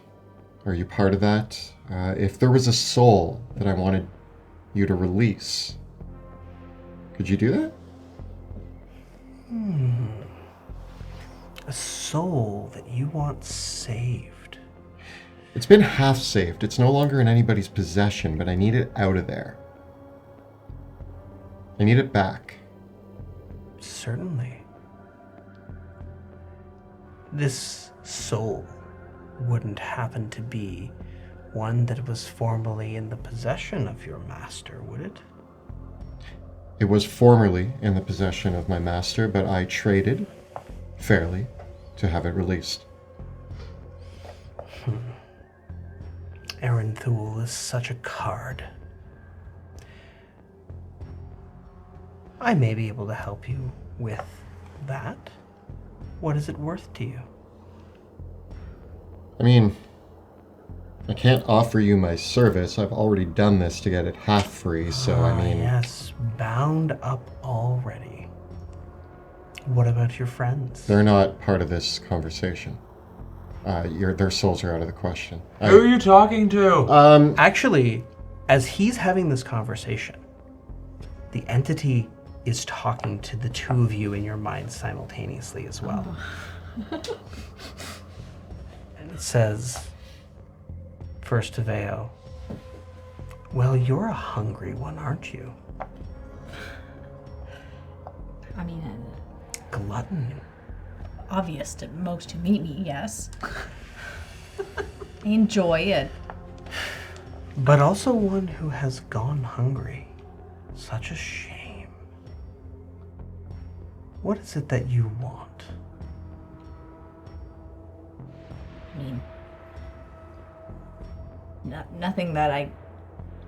Are you part of that? If there was a soul that I wanted you to release, could you do that? A soul that you want saved. It's been half saved. It's no longer in anybody's possession, but I need it out of there. I need it back. Certainly. This soul wouldn't happen to be one that was formerly in the possession of your master, would it? It was formerly in the possession of my master, but I traded fairly to have it released. Aaron Thule is such a card. I may be able to help you with that. What is it worth to you? I mean, I can't offer you my service. I've already done this to get it half free, so I mean... Yes, bound up already. What about your friends? They're not part of this conversation. Their souls are out of the question. Who are you talking to? Actually, as he's having this conversation, the entity is talking to the two of you in your mind simultaneously as well. And it says, first to Veo, well, you're a hungry one, aren't you? I mean, Glutton. obvious to most who meet me, yes. I enjoy it. But also one who has gone hungry. Such a shame. What is it that you want? I mean, nothing that I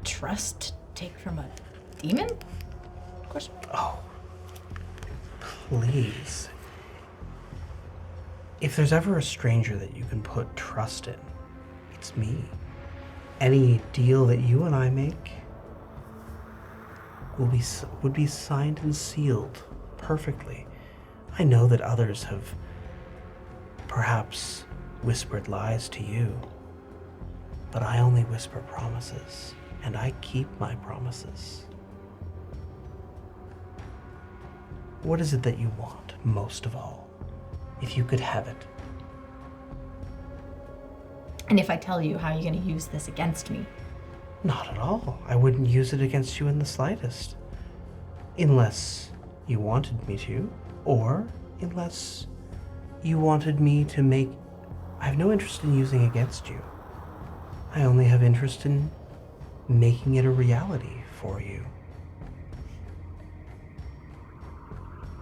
trust to take from a demon? Question. Oh, please. If there's ever a stranger that you can put trust in, it's me. Any deal that you and I make would be signed and sealed perfectly. I know that others have perhaps whispered lies to you, but I only whisper promises, and I keep my promises. What is it that you want most of all? If you could have it. And if I tell you, how are you going to use this against me? Not at all. I wouldn't use it against you in the slightest. Unless you wanted me to, or unless you wanted me to make... I have no interest in using against you. I only have interest in making it a reality for you.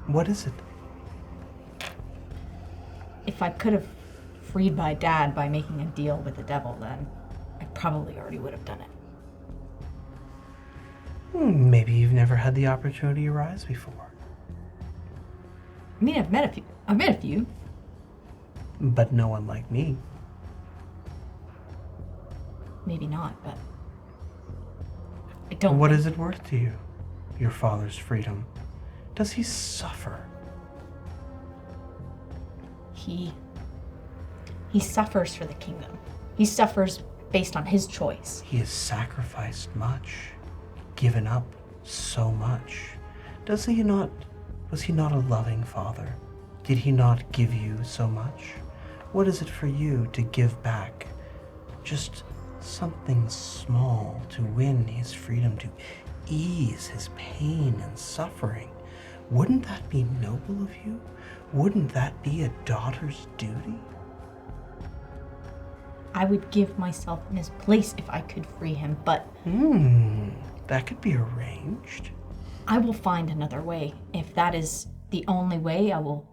What is it? If I could have freed my dad by making a deal with the devil, then I probably already would have done it. Maybe you've never had the opportunity arise before. I mean, I've met a few. But no one like me. Maybe not, but I don't. What is it worth to you? Your father's freedom. Does he suffer? He suffers for the kingdom. He suffers based on his choice. He has sacrificed much, given up so much. Was he not a loving father? Did he not give you so much? What is it for you to give back? Just something small to win his freedom, to ease his pain and suffering. Wouldn't that be noble of you? Wouldn't that be a daughter's duty? I would give myself in his place if I could free him, but That could be arranged. I will find another way. If that is the only way, I will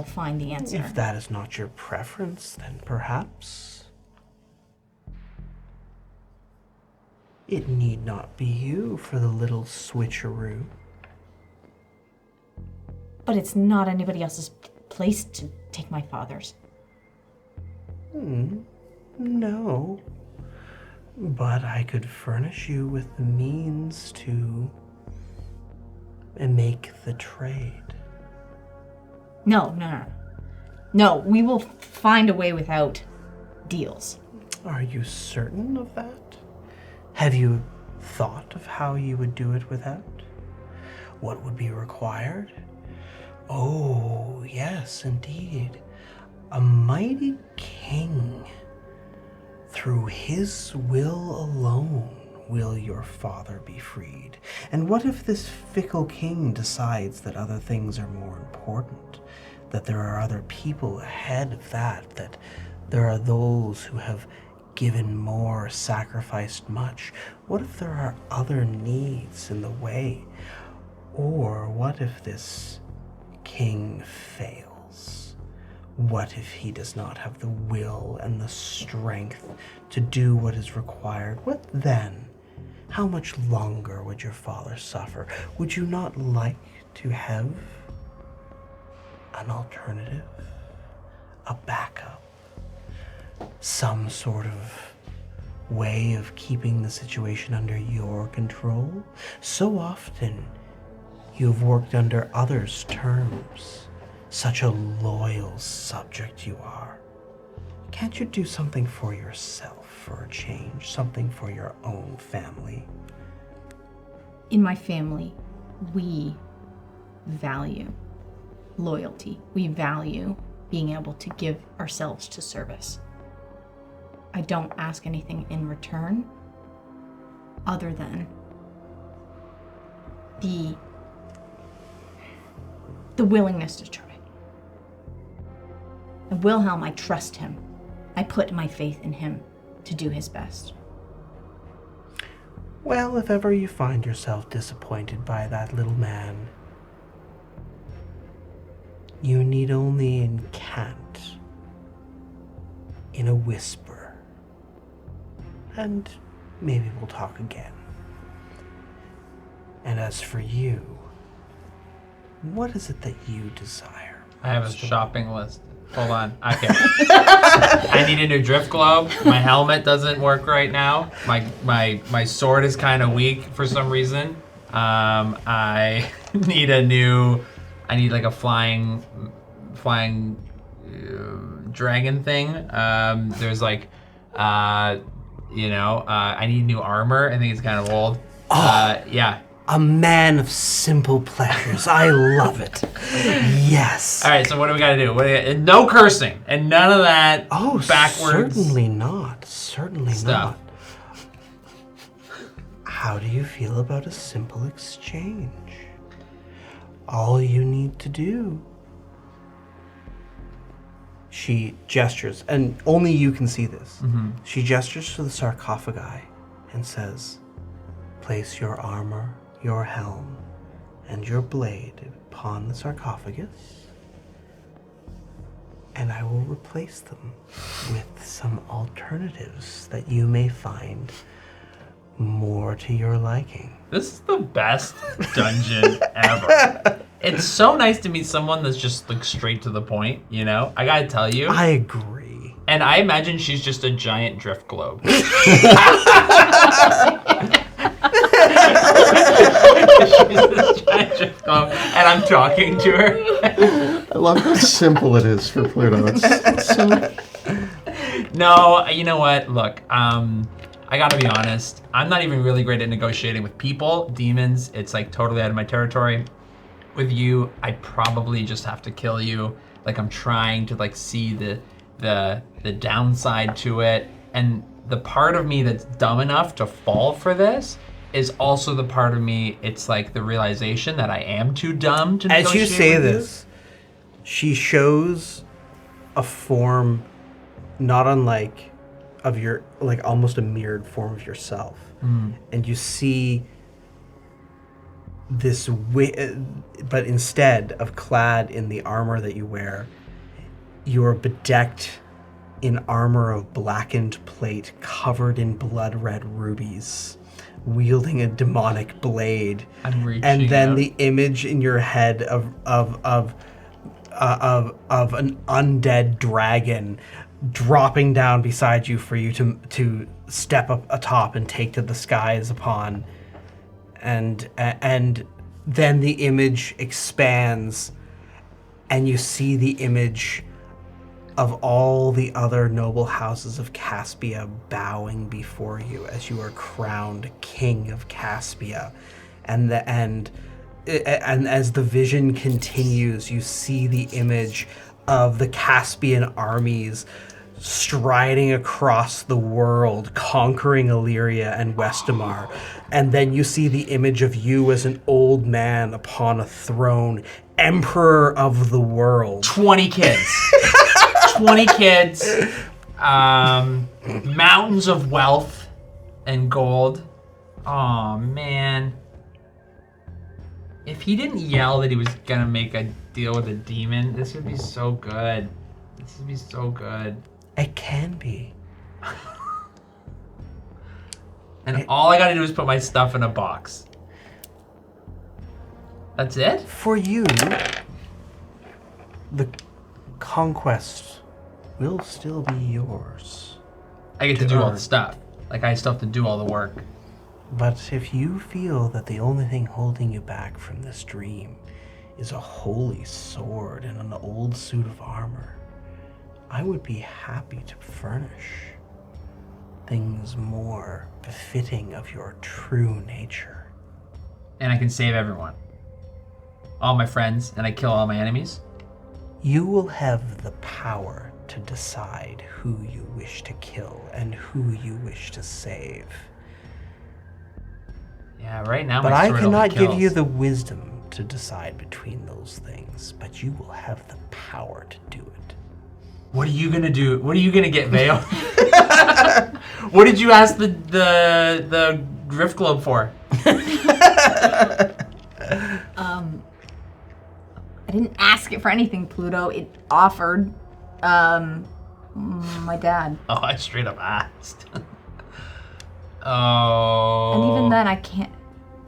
find the answer. If that is not your preference, then perhaps it need not be you for the little switcheroo. But it's not anybody else's place to take my father's. No. But I could furnish you with the means to make the trade. No, we will find a way without deals. Are you certain of that? Have you thought of how you would do it without? What would be required? Oh, yes, indeed. A mighty king. Through his will alone will your father be freed. And what if this fickle king decides that other things are more important? That there are other people ahead of that there are those who have given more, sacrificed much? What if there are other needs in the way? Or what if this king fails? What if he does not have the will and the strength to do what is required? What then? How much longer would your father suffer? Would you not like to have an alternative? A backup? Some sort of way of keeping the situation under your control? So often you've worked under others' terms. Such a loyal subject you are. Can't you do something for yourself for a change? Something for your own family? In my family, we value loyalty. We value being able to give ourselves to service. I don't ask anything in return other than the willingness to try. And Wilhelm, I trust him. I put my faith in him to do his best. Well, if ever you find yourself disappointed by that little man, you need only incant in a whisper, and maybe we'll talk again. And as for you, what is it that you desire? I have a shopping list. Hold on. Okay. I need a new drift globe. My helmet doesn't work right now. My sword is kind of weak for some reason. I need like a flying dragon thing. There's like I need new armor. I think it's kind of old. Yeah. A man of simple pleasures. I love it. Yes. All right, so what do we got to do? No cursing and none of that backwards. Certainly not. Certainly stuff. not. How do you feel about a simple exchange? All you need to do. She gestures, and only you can see this. She gestures to the sarcophagi and says, place your armor, your helm, and your blade upon the sarcophagus, and I will replace them with some alternatives that you may find more to your liking. This is the best dungeon ever. It's so nice to meet someone that's just like straight to the point, you know? I gotta tell you. I agree. And I imagine she's just a giant drift globe. She's a giant drift globe, and I'm talking to her. I love how simple it is for Pluto. It's so... No, you know what? Look, I gotta be honest. I'm not even really great at negotiating with people. Demons, it's like totally out of my territory. With you, I probably just have to kill you. Like I'm trying to like see the downside to it. And the part of me that's dumb enough to fall for this is also the part of me, it's like the realization that I am too dumb to negotiate. As you say with this, she shows a form not unlike of your, like almost a mirrored form of yourself. And you see this, but instead of clad in the armor that you wear, you are bedecked in armor of blackened plate covered in blood red rubies, wielding a demonic blade. I'm reaching and then out. the image in your head of an undead dragon dropping down beside you for you to step up atop and take to the skies upon. And then the image expands, and you see the image of all the other noble houses of Caspia bowing before you as you are crowned King of Caspia. And as the vision continues, you see the image of the Caspian armies striding across the world, conquering Illyria and Westamar. And then you see the image of you as an old man upon a throne, emperor of the world. 20 kids. 20 kids. Mountains of wealth and gold. Oh man. If he didn't yell that he was gonna make a deal with a demon, this would be so good. This would be so good. It can be. And all I gotta do is put my stuff in a box. That's it? For you, the conquest will still be yours. I get to do all the stuff. Like I still have to do all the work. But if you feel that the only thing holding you back from this dream is a holy sword and an old suit of armor, I would be happy to furnish things more befitting of your true nature. And I can save everyone. All my friends, and I kill all my enemies. You will have the power to decide who you wish to kill and who you wish to save. Yeah, right now But my I sword cannot only kills. give you the wisdom to decide between those things, but you will have the power to do it. What are you gonna do? What are you gonna get, Veo? What did you ask the Drift Globe for? I didn't ask it for anything, Pluto. It offered my dad. Oh, I straight up asked. Oh. And even then, I can't.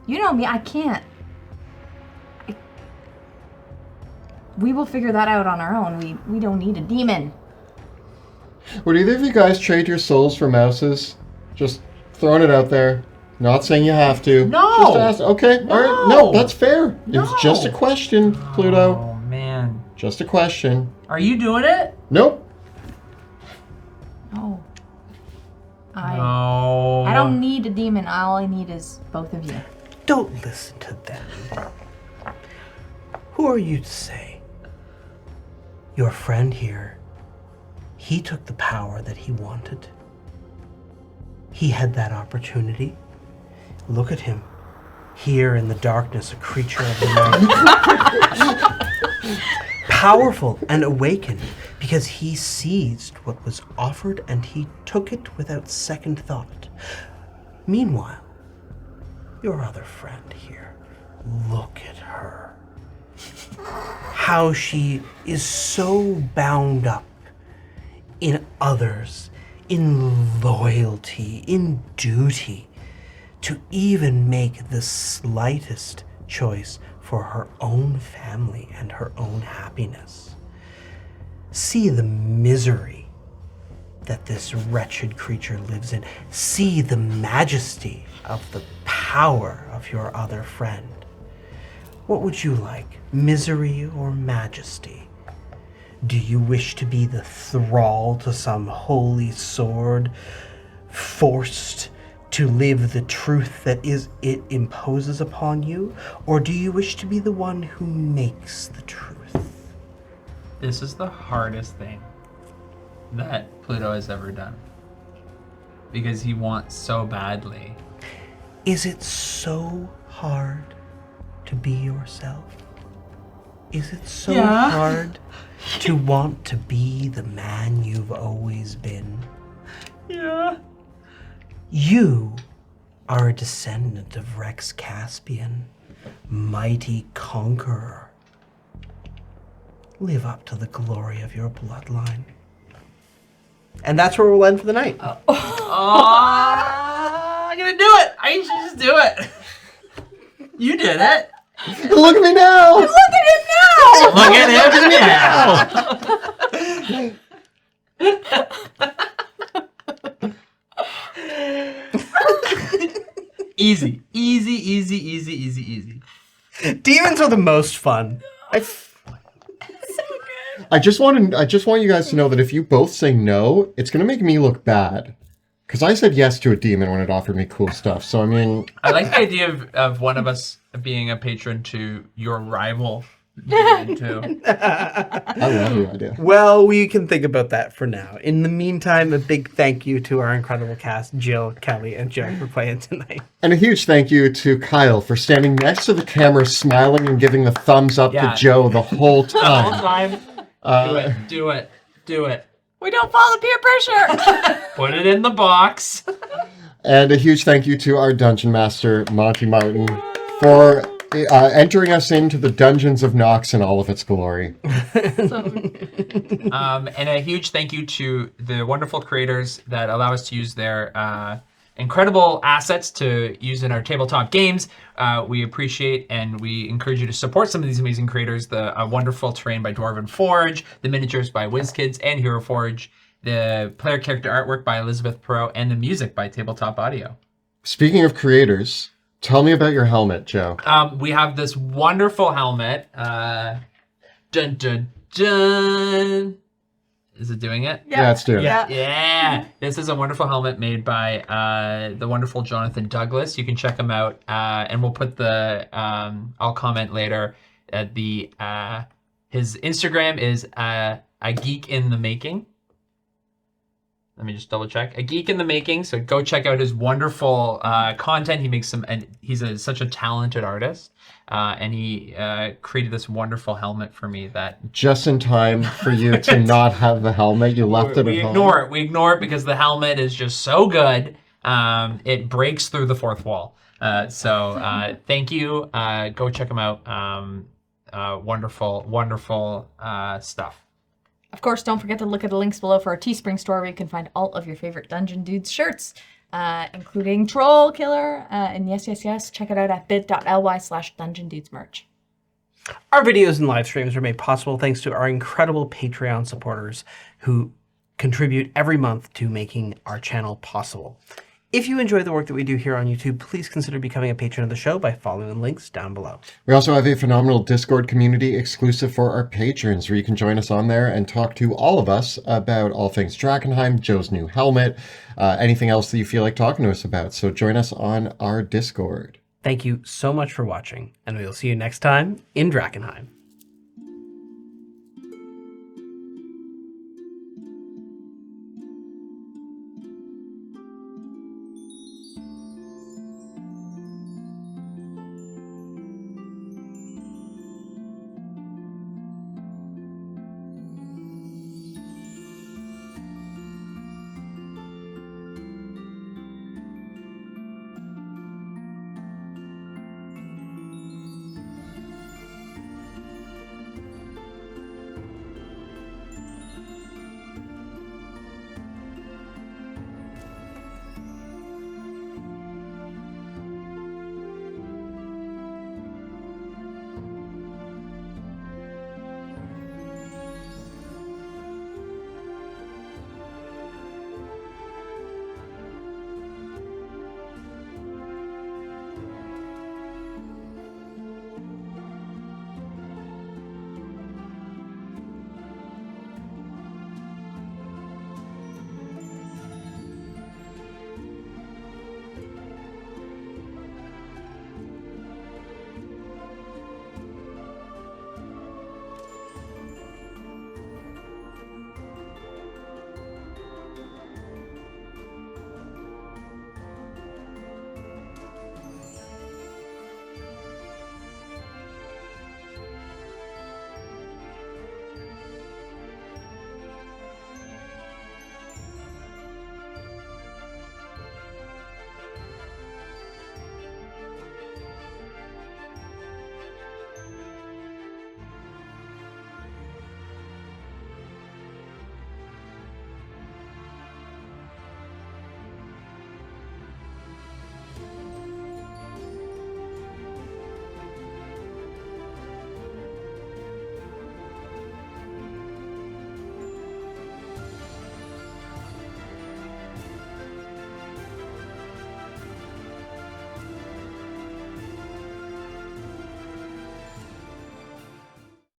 You know me, I can't. We will figure that out on our own. We don't need a demon. Would either of you guys trade your souls for mouses? Just throwing it out there. Not saying you have to. No! Just ask. Okay, No! alright. No, that's fair. No! It's just a question, Pluto. Oh man. Just a question. Are you doing it? Nope. No. No. I don't need a demon. All I need is both of you. Don't listen to them. Who are you to say? Your friend here, he took the power that he wanted. He had that opportunity. Look at him. Here in the darkness, a creature of the night. Powerful and awakened because he seized what was offered and he took it without second thought. Meanwhile, your other friend here, look at her. How she is so bound up in others, in loyalty, in duty, to even make the slightest choice for her own family and her own happiness. See the misery that this wretched creature lives in. See the majesty of the power of your other friend. What would you like, misery or majesty? Do you wish to be the thrall to some holy sword, forced to live the truth that it imposes upon you? Or do you wish to be the one who makes the truth? This is the hardest thing that Pluto has ever done. Because he wants so badly. Is it so hard to be yourself? Is it so hard to want to be the man you've always been? Yeah. You are a descendant of Rex Caspian, mighty conqueror. Live up to the glory of your bloodline. And that's where we'll end for the night. I'm gonna do it. I should just do it. You did it. Look at me now! Look at him now. Easy. Demons are the most fun. I just want you guys to know that if you both say no, it's gonna make me look bad. Because I said yes to a demon when it offered me cool stuff. So I mean, I like the idea of one of us being a patron to your rival demon too. I love the idea. Well, we can think about that for now. In the meantime, a big thank you to our incredible cast, Jill, Kelly, and Joe for playing tonight. And a huge thank you to Kyle for standing next to the camera, smiling and giving the thumbs up to Joe the whole time. Do it. We don't follow peer pressure. Put it in the box. And a huge thank you to our dungeon master, Monty Martin, for entering us into the dungeons of Knox in all of its glory. And a huge thank you to the wonderful creators that allow us to use their incredible assets to use in our tabletop games. We appreciate and we encourage you to support some of these amazing creators. The wonderful terrain by Dwarven Forge, the miniatures by WizKids and Hero Forge, the player character artwork by Elizabeth Perot, and the music by Tabletop Audio. Speaking of creators, tell me about your helmet, Joe. We have this wonderful helmet. Dun, dun, dun. Is it doing it? Yeah, it's doing it. Yeah. This is a wonderful helmet made by the wonderful Jonathan Douglas. You can check him out. And we'll put the, I'll comment later. His Instagram is a geek in the making. Let me just double check. A Geek in the Making. So go check out his wonderful content. He makes and he's such a talented artist. And he created this wonderful helmet for me that... Just in time for you to not have the helmet. You left it at home. We ignore it because the helmet is just so good. It breaks through the fourth wall. So thank you. Go check him out. Wonderful stuff. Of course, don't forget to look at the links below for our Teespring store where you can find all of your favorite Dungeon Dudes shirts, including Troll Killer and yes. Check it out at bit.ly/DungeonDudesMerch. Our videos and live streams are made possible thanks to our incredible Patreon supporters who contribute every month to making our channel possible. If you enjoy the work that we do here on YouTube, please consider becoming a patron of the show by following the links down below. We also have a phenomenal Discord community exclusive for our patrons, where you can join us on there and talk to all of us about all things Drakkenheim, Joe's new helmet, anything else that you feel like talking to us about. So join us on our Discord. Thank you so much for watching, and we will see you next time in Drakkenheim.